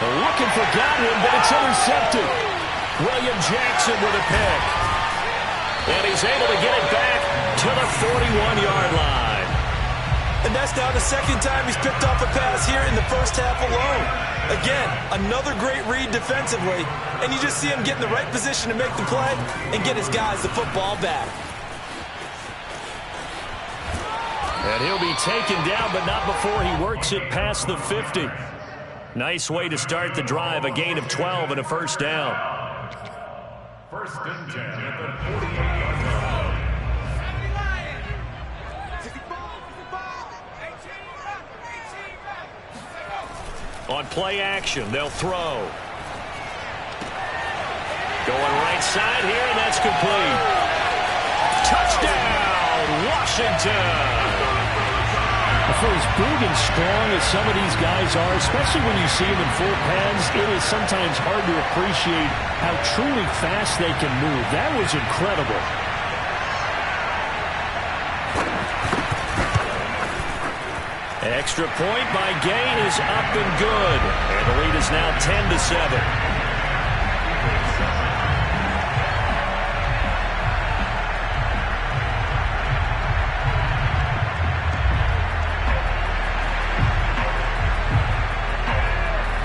S6: They're looking for Godwin, but it's intercepted. William Jackson with a pick. And he's able to get it back to the 41-yard line.
S3: And that's now the 2nd time he's picked off a pass here in the first half alone. Again, another great read defensively, and you just see him get in the right position to make the play and get his guys the football back.
S6: And he'll be taken down, but not before he works it past the 50. Nice way to start the drive, a gain of 12 and a first down.
S4: 1st and 10 at the 48-yard line.
S6: On play action, they'll throw. Going right side here, and that's complete. Touchdown, Washington! For as big and strong as some of these guys are, especially when you see them in full pads, it is sometimes hard to appreciate how truly fast they can move. That was incredible. Extra point by Gay is up and good. And the lead is now 10-7.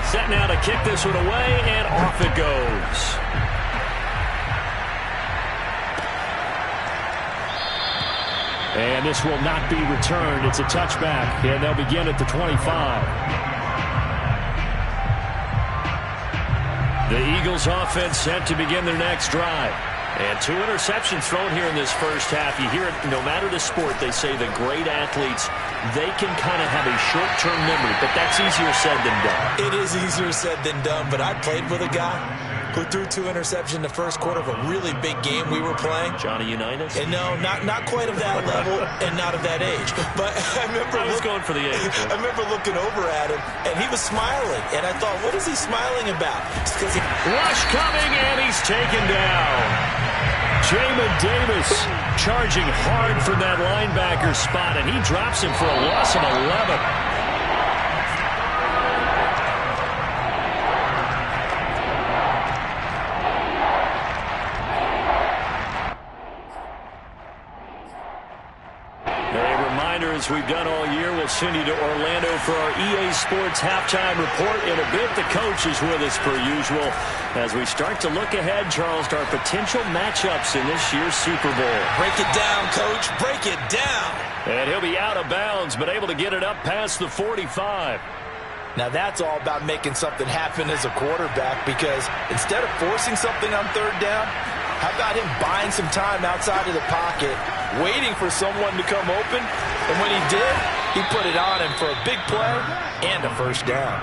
S6: Set now to kick this one away, and off it goes. And this will not be returned. It's a touchback, and they'll begin at the 25. The Eagles offense set to begin their next drive. And 2 interceptions thrown here in this first half. You hear it, no matter the sport, they say the great athletes, they can kind of have a short-term memory, but that's easier said than done.
S3: It is easier said than done, but I played with a guy who threw 2 interceptions in the first quarter of a really big game we were playing.
S6: Johnny Unitas?
S3: And no, not quite of that level and not of that age. But I remember
S6: I was going for the age.
S3: I remember looking over at him, and he was smiling. And I thought, what is he smiling about? It's because he...
S6: Rush coming, and he's taken down. Jamin Davis charging hard from that linebacker spot, and he drops him for a loss of 11. As we've done all year, we'll send you to Orlando for our EA Sports halftime report. In a bit, the coach is with us per usual as we start to look ahead, Charles, to our potential matchups in this year's Super Bowl.
S3: Break it down, Coach. Break it down.
S6: And he'll be out of bounds, but able to get it up past the 45.
S3: Now, that's all about making something happen as a quarterback, because instead of forcing something on 3rd down, how about him buying some time outside of the pocket, waiting for someone to come open, and when he did, he put it on him for a big play and a first down.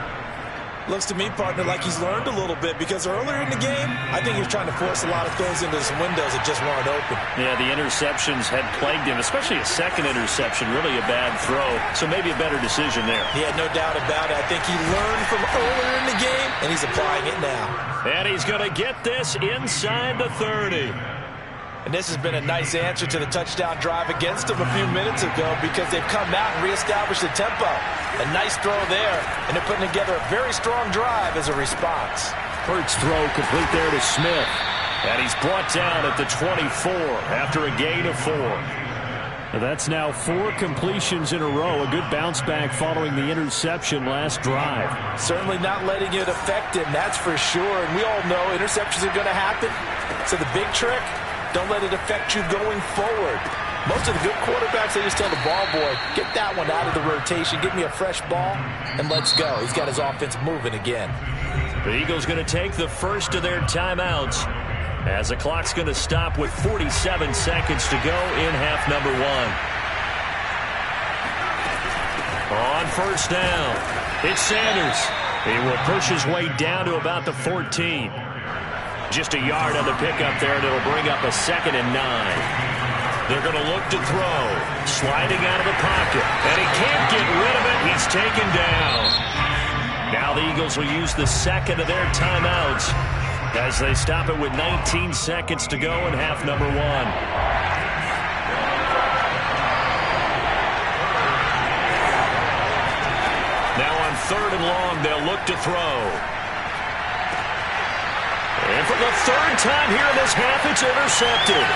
S3: Looks to me, partner, like he's learned a little bit, because earlier in the game, I think he was trying to force a lot of things into some windows that just weren't open.
S6: Yeah, the interceptions had plagued him, especially a second interception, really a bad throw, so maybe a better decision there.
S3: He had no doubt about it. I think he learned from earlier in the game, and he's applying it now.
S6: And he's going to get this inside the 30.
S3: And this has been a nice answer to the touchdown drive against them a few minutes ago because they've come out and reestablished the tempo. A nice throw there, and they're putting together a very strong drive as a response.
S6: Hurts throw complete there to Smith. And he's brought down at the 24 after a gain of 4. That's now 4 completions in a row. A good bounce back following the interception last drive.
S3: Certainly not letting it affect him, that's for sure. And we all know interceptions are going to happen. So the big trick, don't let it affect you going forward. Most of the good quarterbacks, they just tell the ball boy, get that one out of the rotation, give me a fresh ball, and let's go. He's got his offense moving again.
S6: The Eagles going to take the first of their timeouts as the clock's going to stop with 47 seconds to go in half number 1. On first down, it's Sanders. He will push his way down to about the 14. Just a yard on the pickup there, and it'll bring up a 2nd and 9. They're going to look to throw. Sliding out of the pocket, and he can't get rid of it. He's taken down. Now the Eagles will use the second of their timeouts as they stop it with 19 seconds to go in half number 1. Now on 3rd and long, they'll look to throw. And for the 3rd time here in this half, it's intercepted.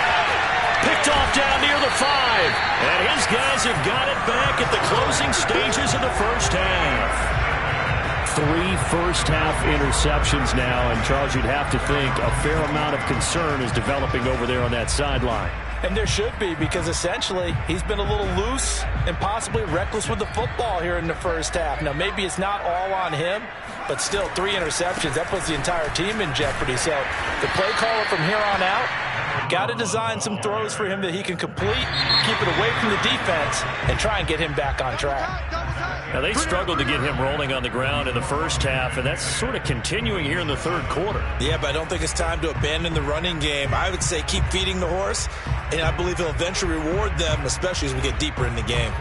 S6: Picked off down near the 5. And his guys have got it back at the closing stages of the first half. 3 first-half interceptions now, and Charles, you'd have to think a fair amount of concern is developing over there on that sideline.
S3: And there should be, because essentially he's been a little loose and possibly reckless with the football here in the first half. Now, maybe it's not all on him, but still 3 interceptions. That puts the entire team in jeopardy. So the play caller from here on out got to design some throws for him that he can complete, keep it away from the defense, and try and get him back on track.
S6: Now, they struggled to get him rolling on the ground in the first half, and that's sort of continuing here in the 3rd quarter.
S3: Yeah, but I don't think it's time to abandon the running game. I would say keep feeding the horse, and I believe he'll eventually reward them, especially as we get deeper in the game.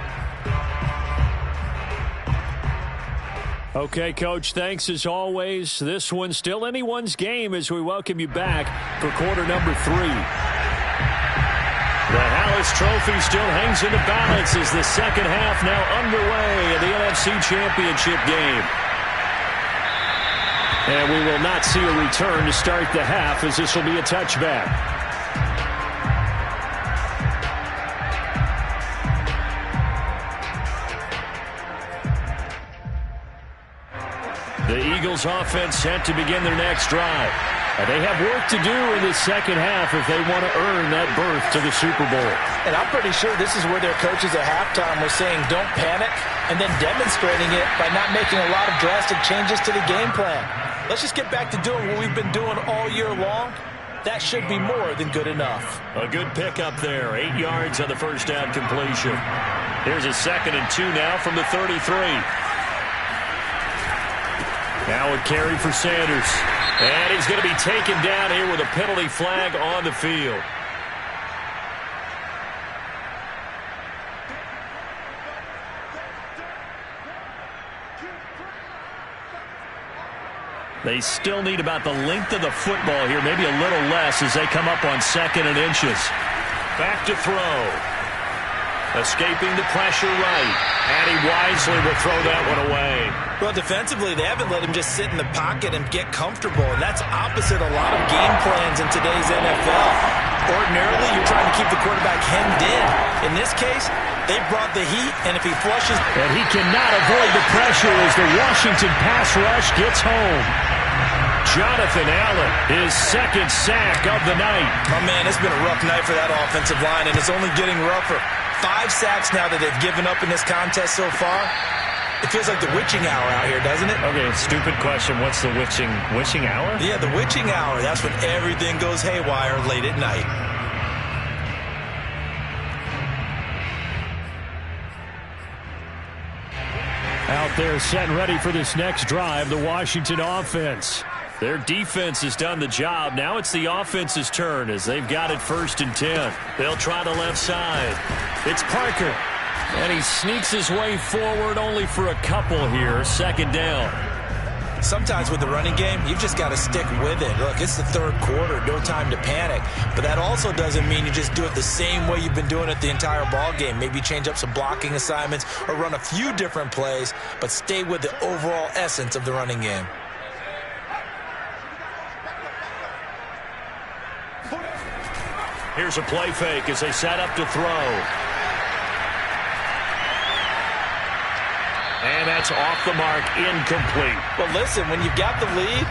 S6: Okay, Coach, thanks as always. This one's still anyone's game as we welcome you back for quarter number 3. The Hallis Trophy still hangs in the balance as the second half now underway in the NFC Championship game. And we will not see a return to start the half as this will be a touchback. The Eagles offense set to begin their next drive. And they have work to do in the second half if they want to earn that berth to the Super Bowl.
S3: And I'm pretty sure this is where their coaches at halftime were saying don't panic, and then demonstrating it by not making a lot of drastic changes to the game plan. Let's just get back to doing what we've been doing all year long. That should be more than good enough.
S6: A good pickup there. 8 yards on the first down completion. Here's a 2nd and 2 now from the 33. Now a carry for Sanders. And he's going to be taken down here with a penalty flag on the field. They still need about the length of the football here, maybe a little less as they come up on 2nd and inches. Back to throw. Escaping the pressure right. And he wisely will throw that one away.
S3: Well, defensively, they haven't let him just sit in the pocket and get comfortable, and that's opposite a lot of game plans in today's NFL. Ordinarily, you're trying to keep the quarterback hemmed in. In this case, they brought the heat, and if he flushes...
S6: And he cannot avoid the pressure as the Washington pass rush gets home. Jonathan Allen, his 2nd sack of the night.
S3: Oh, man, it's been a rough night for that offensive line, and it's only getting rougher. 5 sacks now that they've given up in this contest so far. It feels like the witching hour out here, doesn't it?
S6: Okay, stupid question. What's the witching hour?
S3: Yeah, the witching hour. That's when everything goes haywire late at night.
S6: Out there set and ready for this next drive, the Washington offense. Their defense has done the job. Now it's the offense's turn as they've got it 1st and 10. They'll try the left side. It's Parker. And he sneaks his way forward only for a couple here. 2nd down.
S3: sometimes with the running game, you've just got to stick with it. Look, it's the third quarter, no time to panic. But that also doesn't mean you just do it the same way you've been doing it the entire ball game. Maybe change up some blocking assignments or run a few different plays, but stay with the overall essence of the running game.
S2: Here's a play fake as they set up to throw. And that's off the mark, incomplete.
S3: Well, listen, when you've got the lead,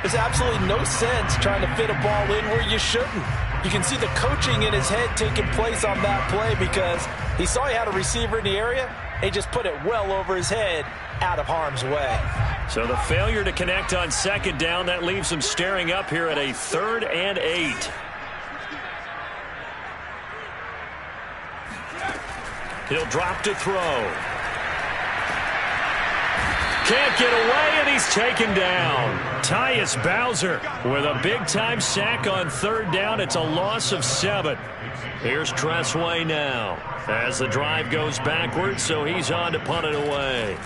S3: there's absolutely no sense trying to fit a ball in where you shouldn't. You can see the coaching in his head taking place on that play because he saw he had a receiver in the area, and he just put it well over his head out of harm's way.
S2: So the failure to connect on second down, that leaves him staring up here at a 3rd and 8. He'll drop to throw. Can't get away, and he's taken down. Tyus Bowser with a big-time sack on 3rd down. It's a loss of 7. Here's Tressway now as the drive goes backwards, so he's on to punt it away.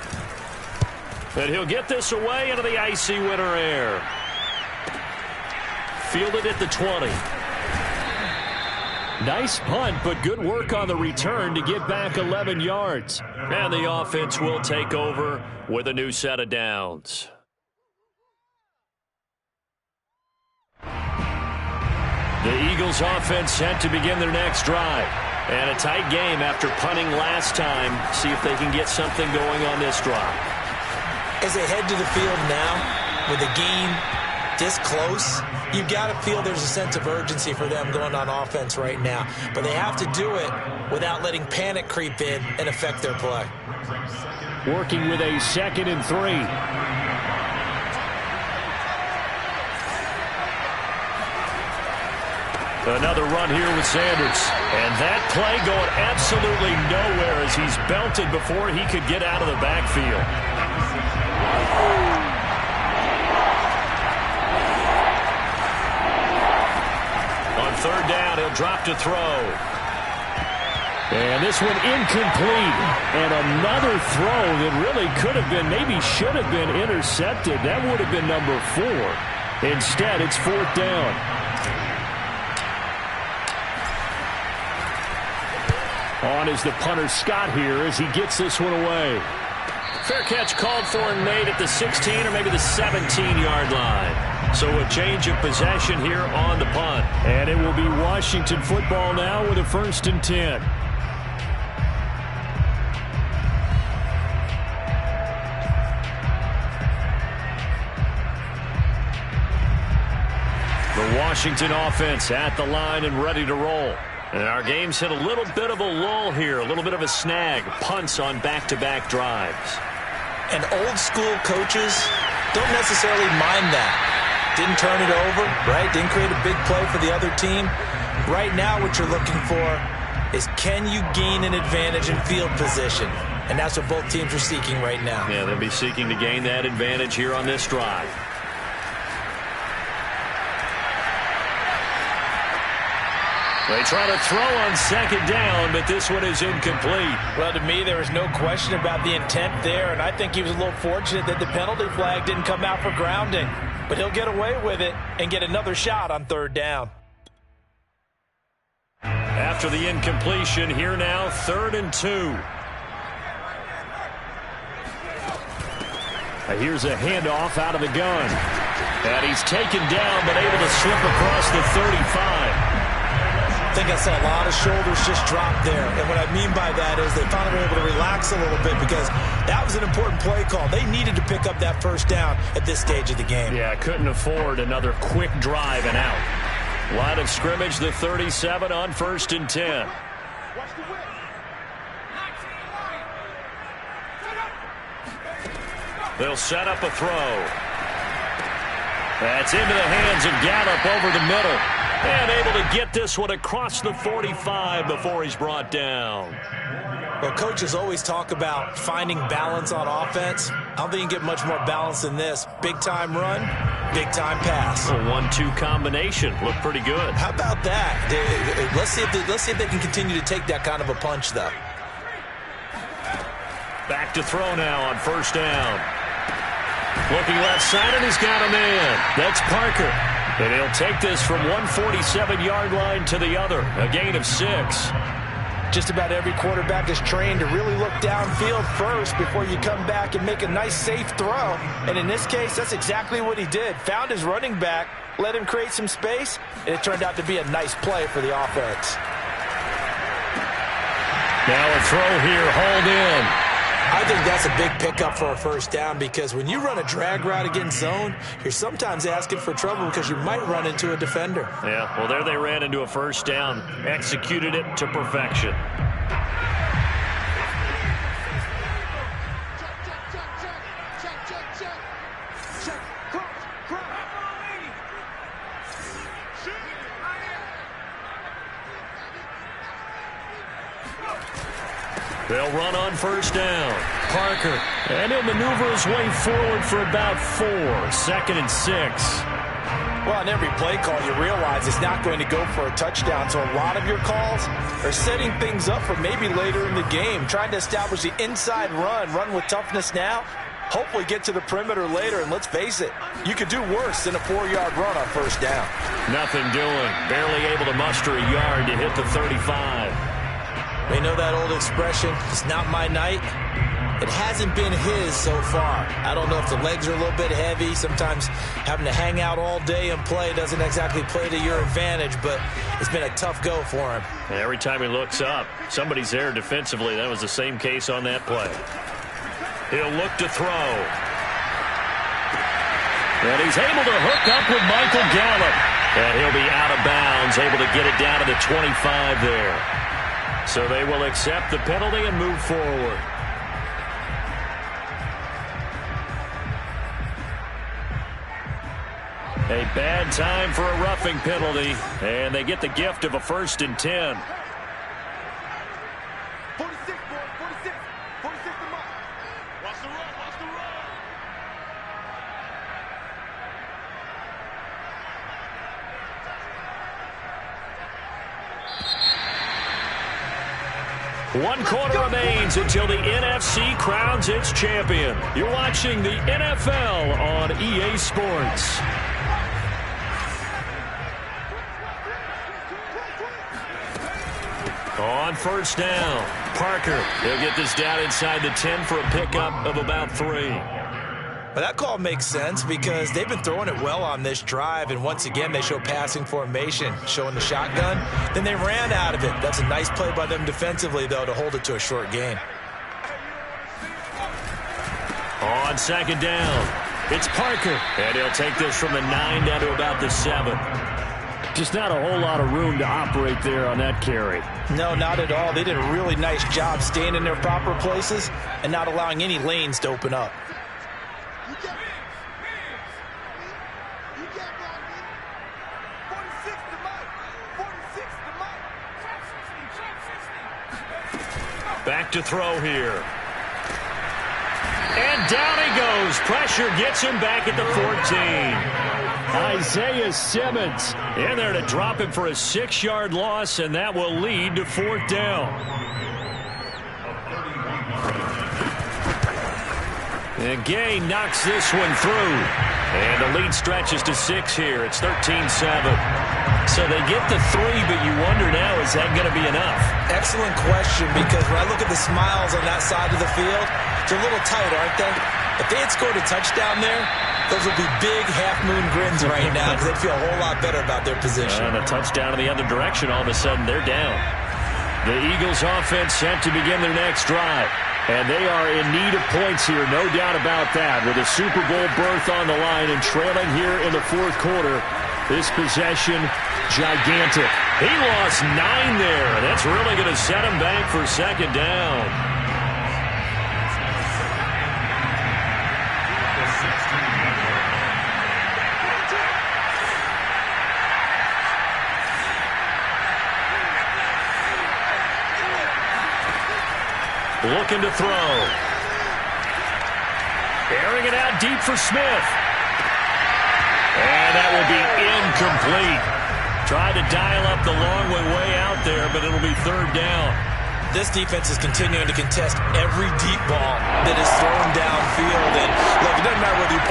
S2: And he'll get this away into the icy winter air. Fielded at the 20.
S6: Nice punt, but good work on the return to get back 11 yards.
S2: And the offense will take over with a new set of downs. The Eagles offense set to begin their next drive. And a tight game after punting last time. See if they can get something going on this drive.
S3: As they head to the field now, with the game this close, you've got to feel there's a sense of urgency for them going on offense right now. But they have to do it without letting panic creep in and affect their play.
S6: Working with a 2nd and 3.
S2: Another run here with Sanders. And that play going absolutely nowhere as he's belted before he could get out of the backfield. On 3rd down, he'll drop to throw.
S6: And this one incomplete. And another throw that really could have been, maybe should have been intercepted. That would have been number 4. Instead, it's 4th down. On is the punter Scott here as he gets this one away.
S2: Fair catch called for and made at the 16 or maybe the 17-yard line. So a change of possession here on the punt.
S6: And it will be Washington football now with a 1st and 10.
S2: The Washington offense at the line and ready to roll. And our game's hit a little bit of a lull here, a little bit of a snag. Punts on back-to-back drives.
S3: And old-school coaches don't necessarily mind that. Didn't turn it over, right? Didn't create a big play for the other team. Right now what you're looking for is can you gain an advantage in field position? And that's what both teams are seeking right now.
S2: Yeah, they'll be seeking to gain that advantage here on this drive. They try to throw on 2nd down, but this one is incomplete.
S3: Well, to me, there was no question about the intent there, and I think he was a little fortunate that the penalty flag didn't come out for grounding. But he'll get away with it and get another shot on 3rd down.
S2: After the incompletion, here now, 3rd and 2.
S6: Here's a handoff out of the gun. And he's taken down, but able to slip across the 35.
S3: I think I saw a lot of shoulders just drop there. And what I mean by that is they finally were able to relax a little bit because that was an important play call. They needed to pick up that 1st down at this stage of the game.
S2: Yeah, couldn't afford another quick drive and out. Line of scrimmage, the 37 on 1st and 10. They'll set up a throw. That's into the hands of Gallup over the middle. And able to get this one across the 45 before he's brought down.
S3: Well, coaches always talk about finding balance on offense. I don't think you can get much more balance than this. Big-time run, big-time pass.
S2: A 1-2 combination. Looked pretty good.
S3: How about that? Let's see if they can continue to take that kind of a punch, though.
S2: Back to throw now on 1st down.
S6: Looking left side, and he's got a man. That's Parker. And he'll take this from 147-yard line to the other. A gain of 6.
S3: Just about every quarterback is trained to really look downfield first before you come back and make a nice, safe throw. And in this case, that's exactly what he did. Found his running back, let him create some space, and it turned out to be a nice play for the offense.
S6: Now a throw here, hauled in.
S3: I think that's a big pickup for a first down because when you run a drag route against zone, you're sometimes asking for trouble because you might run into a defender.
S6: Yeah, well, there they ran into a first down. Executed it to perfection. They'll run on first down. Parker, and he'll maneuver his way forward for about 4. 2nd and 6.
S3: Well, on every play call, you realize it's not going to go for a touchdown. So a lot of your calls are setting things up for maybe later in the game, trying to establish the inside run with toughness now, hopefully get to the perimeter later. And let's face it, you could do worse than a 4-yard run on first down.
S6: Nothing doing. Barely able to muster a yard to hit the 35.
S3: We know that old expression, it's not my night. It hasn't been his so far. I don't know if the legs are a little bit heavy. Sometimes having to hang out all day and play doesn't exactly play to your advantage, but it's been a tough go for him.
S6: Every time he looks up, somebody's there defensively. That was the same case on that play. He'll look to throw. And he's able to hook up with Michael Gallup. And he'll be out of bounds, able to get it down to the 25 there. So they will accept the penalty and move forward. A bad time for a roughing penalty, and they get the gift of a 1st and 10.
S5: 46, boys, 46. 46 to mark. Watch the run, watch the run.
S6: One quarter remains until the NFC crowns its champion. You're watching the NFL on EA Sports. On first down, Parker. He'll get this down inside the 10 for a pickup of about 3.
S3: But that call makes sense because they've been throwing it well on this drive, and once again they show passing formation, showing the shotgun. Then they ran out of it. That's a nice play by them defensively, though, to hold it to a short gain.
S6: On 2nd down, it's Parker, and he'll take this from the 9 down to about the 7. Just not a whole lot of room to operate there on that carry.
S3: No, not at all. They did a really nice job staying in their proper places and not allowing any lanes to open up.
S6: Back to throw here. And down he goes. Pressure gets him back at the 14. Isaiah Simmons in there to drop him for a 6-yard loss, and that will lead to 4th down. And Gay knocks this one through. And the lead stretches to 6 here. It's 13-7. So they get the 3, but you wonder now, is that going to be enough?
S3: Excellent question, because when I look at the smiles on that side of the field, they're a little tight, aren't they? If they had scored a touchdown there, those would be big half-moon grins right now because they'd feel a whole lot better about their position.
S6: And a touchdown in the other direction, all of a sudden they're down. The Eagles offense set to begin their next drive. And they are in need of points here, no doubt about that. With a Super Bowl berth on the line and trailing here in the 4th quarter, this possession, gigantic. He lost 9 there. That's really going to set him back for 2nd down. Looking to throw. Airing it out deep for Smith. And that will be incomplete. Tried to dial up the long way out there, but it'll be 3rd down.
S3: This defense is continuing to contest every deep ball that is thrown downfield. And look, it doesn't matter whether you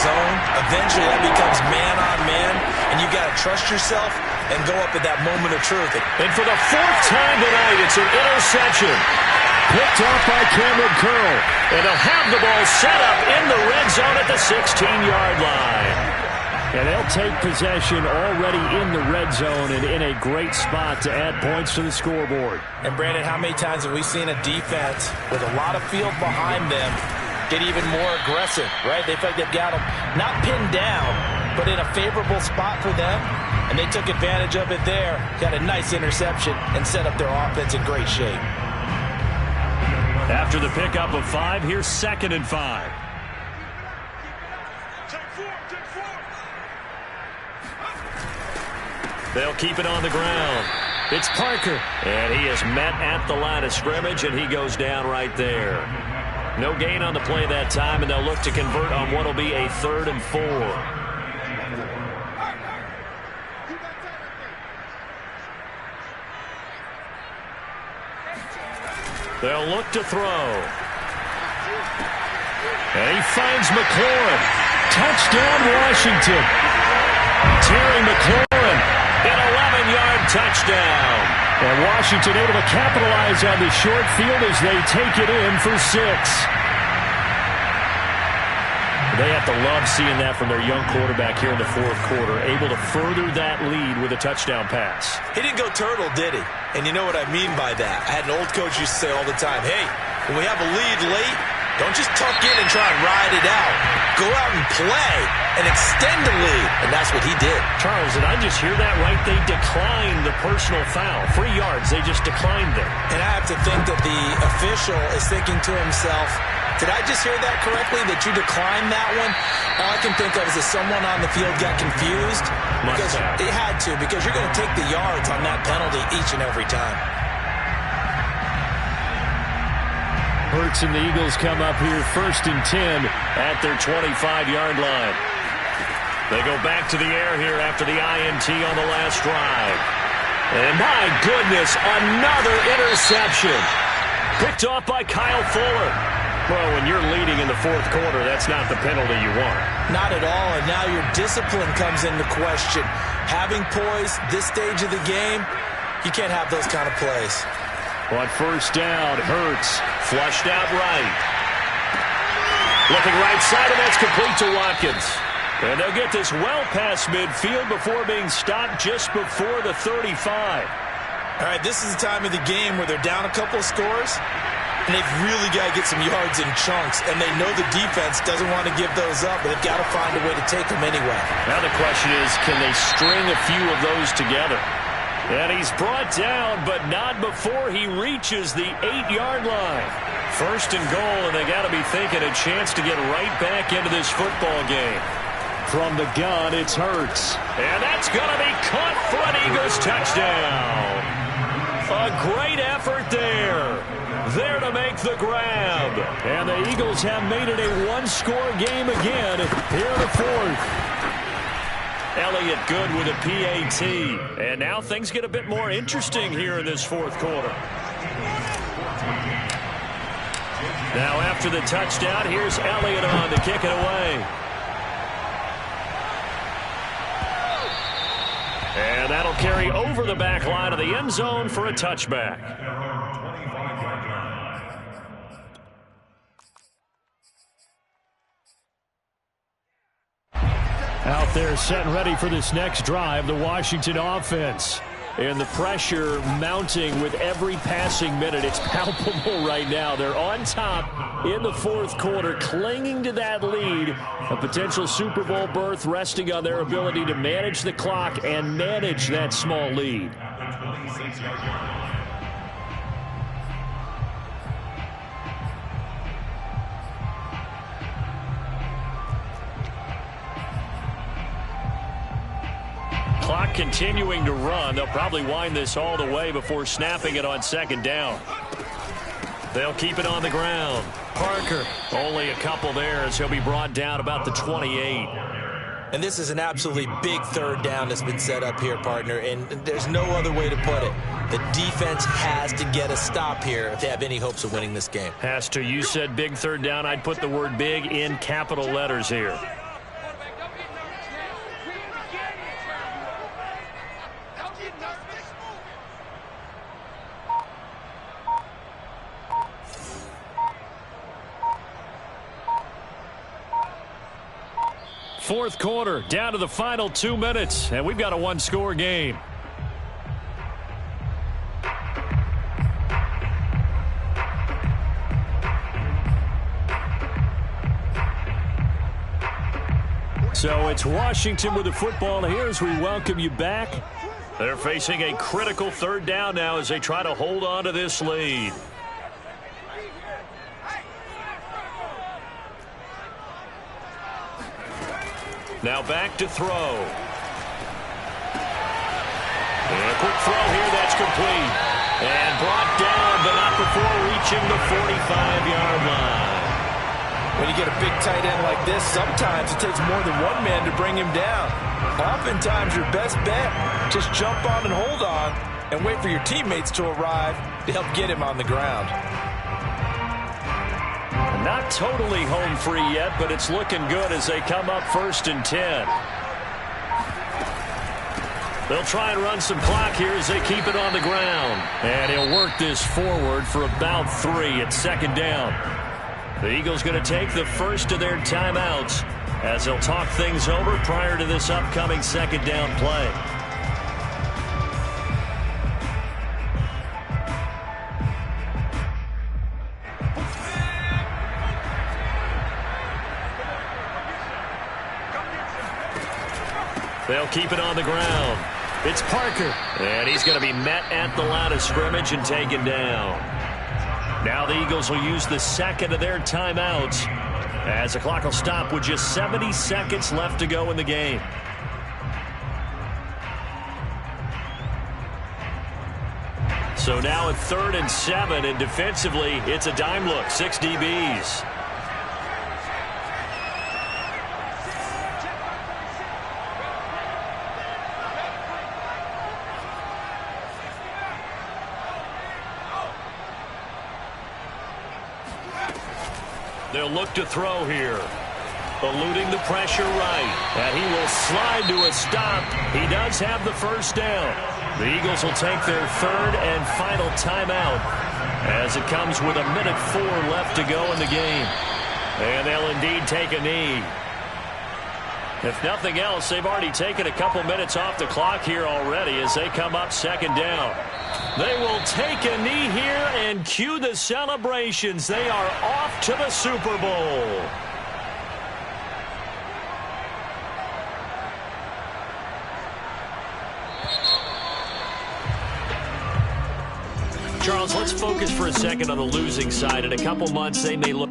S3: zone, eventually that becomes man-on-man, and you got to trust yourself and go up at that moment of truth.
S2: And for the fourth time tonight, it's an interception. Picked off by Cameron Curl. And they'll have the ball set up in the red zone at the 16-yard line. And they'll take possession already in the red zone and in a great spot to add points to the scoreboard.
S3: And, Brandon, how many times have we seen a defense with a lot of field behind them get even more aggressive, right? They feel like they've got them not pinned down, but in a favorable spot for them, and they took advantage of it there, got a nice interception, and set up their offense in great shape.
S2: After the pickup of 5, here's 2nd and 5. They'll keep it on the ground. It's Parker. And he is met at the line of scrimmage, and he goes down right there. No gain on the play that time, and they'll look to convert on what will be a 3rd and 4. They'll look to throw. And he finds McLaurin. Touchdown, Washington. Terry McLaurin, an 11-yard touchdown. And Washington able to capitalize on the short field as they take it in for 6. They have to love seeing that from their young quarterback here in the 4th quarter, able to further that lead with a touchdown pass.
S3: He didn't go turtle, did he? And you know what I mean by that. I had an old coach used to say all the time, hey, when we have a lead late, don't just tuck in and try and ride it out. Go out and play and extend the lead. And that's what he did.
S2: Charles, did I just hear that right? They declined the personal foul. 3 yards, they just declined them.
S3: And I have to think that the official is thinking to himself, did I just hear that correctly, that you declined that one? All I can think of is that someone on the field got confused. Because it had to, because you're going to take the yards on that penalty each and every time.
S2: Hurts and the Eagles come up here 1st and 10 at their 25-yard line. They go back to the air here after the INT on the last drive. And my goodness, another interception. Picked off by Kyle Fuller. Well, when you're leading in the 4th quarter, that's not the penalty you want.
S3: Not at all, and now your discipline comes into question. Having poise this stage of the game, you can't have those kind of plays.
S2: On 1st down, Hurts flushed out right. Looking right side, and that's complete to Watkins. And they'll get this well past midfield before being stopped just before the 35.
S3: All right, this is the time of the game where they're down a couple of scores, and they've really got to get some yards in chunks, and they know the defense doesn't want to give those up, but they've got to find a way to take them anyway.
S2: Now the question is, can they string a few of those together? And he's brought down, but not before he reaches the 8-yard line. 1st and goal, and they got to be thinking a chance to get right back into this football game. From the gun, it's Hurts. And that's going to be caught for an Eagles touchdown. A great effort there. There to make the grab. And the Eagles have made it a 1-score game again here in the 4th. Elliott good with a PAT. And now things get a bit more interesting here in this 4th quarter. Now after the touchdown, here's Elliott on to kick it away. And that'll carry over the back line of the end zone for a touchback. Out there set and ready for this next drive, the Washington offense. And the pressure mounting with every passing minute. It's palpable right now. They're on top in the 4th quarter, clinging to that lead. A potential Super Bowl berth resting on their ability to manage the clock and manage that small lead. Clock continuing to run. They'll probably wind this all the way before snapping it on 2nd down. They'll keep it on the ground. Parker, only a couple there as he'll be brought down about the 28.
S3: And this is an absolutely big 3rd down that's been set up here, partner, and there's no other way to put it. The defense has to get a stop here if they have any hopes of winning this game.
S2: Has to. You said big 3rd down. I'd put the word big in capital letters here.
S6: Fourth quarter, down to the final 2 minutes, and we've got a one-score game. So it's Washington with the football here as we welcome you back. They're facing a critical third down now as they try to hold on to this lead. Now back to throw. And a quick throw here that's complete. And brought down, but not before reaching the 45-yard line.
S3: When you get a big tight end like this, sometimes it takes more than one man to bring him down. Oftentimes, your best bet, just jump on and hold on and wait for your teammates to arrive to help get him on the ground.
S6: Not totally home free yet, but it's looking good as they come up 1st and 10. They'll try and run some clock here as they keep it on the ground. And he'll work this forward for about 3 at 2nd down. The Eagles going to take the first of their timeouts as they'll talk things over prior to this upcoming 2nd down play. They'll keep it on the ground. It's Parker. And he's going to be met at the line of scrimmage and taken down. Now the Eagles will use the second of their timeouts as the clock will stop with just 70 seconds left to go in the game. So now at 3rd and 7, and defensively, it's a dime look, 6 DBs. They'll look to throw here. Eluding the pressure right. And he will slide to a stop. He does have the first down. The Eagles will take their 3rd and final timeout as it comes with 1:04 left to go in the game. And they'll indeed take a knee. If nothing else, they've already taken a couple minutes off the clock here already as they come up 2nd down. They will take a knee here and cue the celebrations. They are off to the Super Bowl. Charles, let's focus for a second on the losing side. In a couple months, they may look...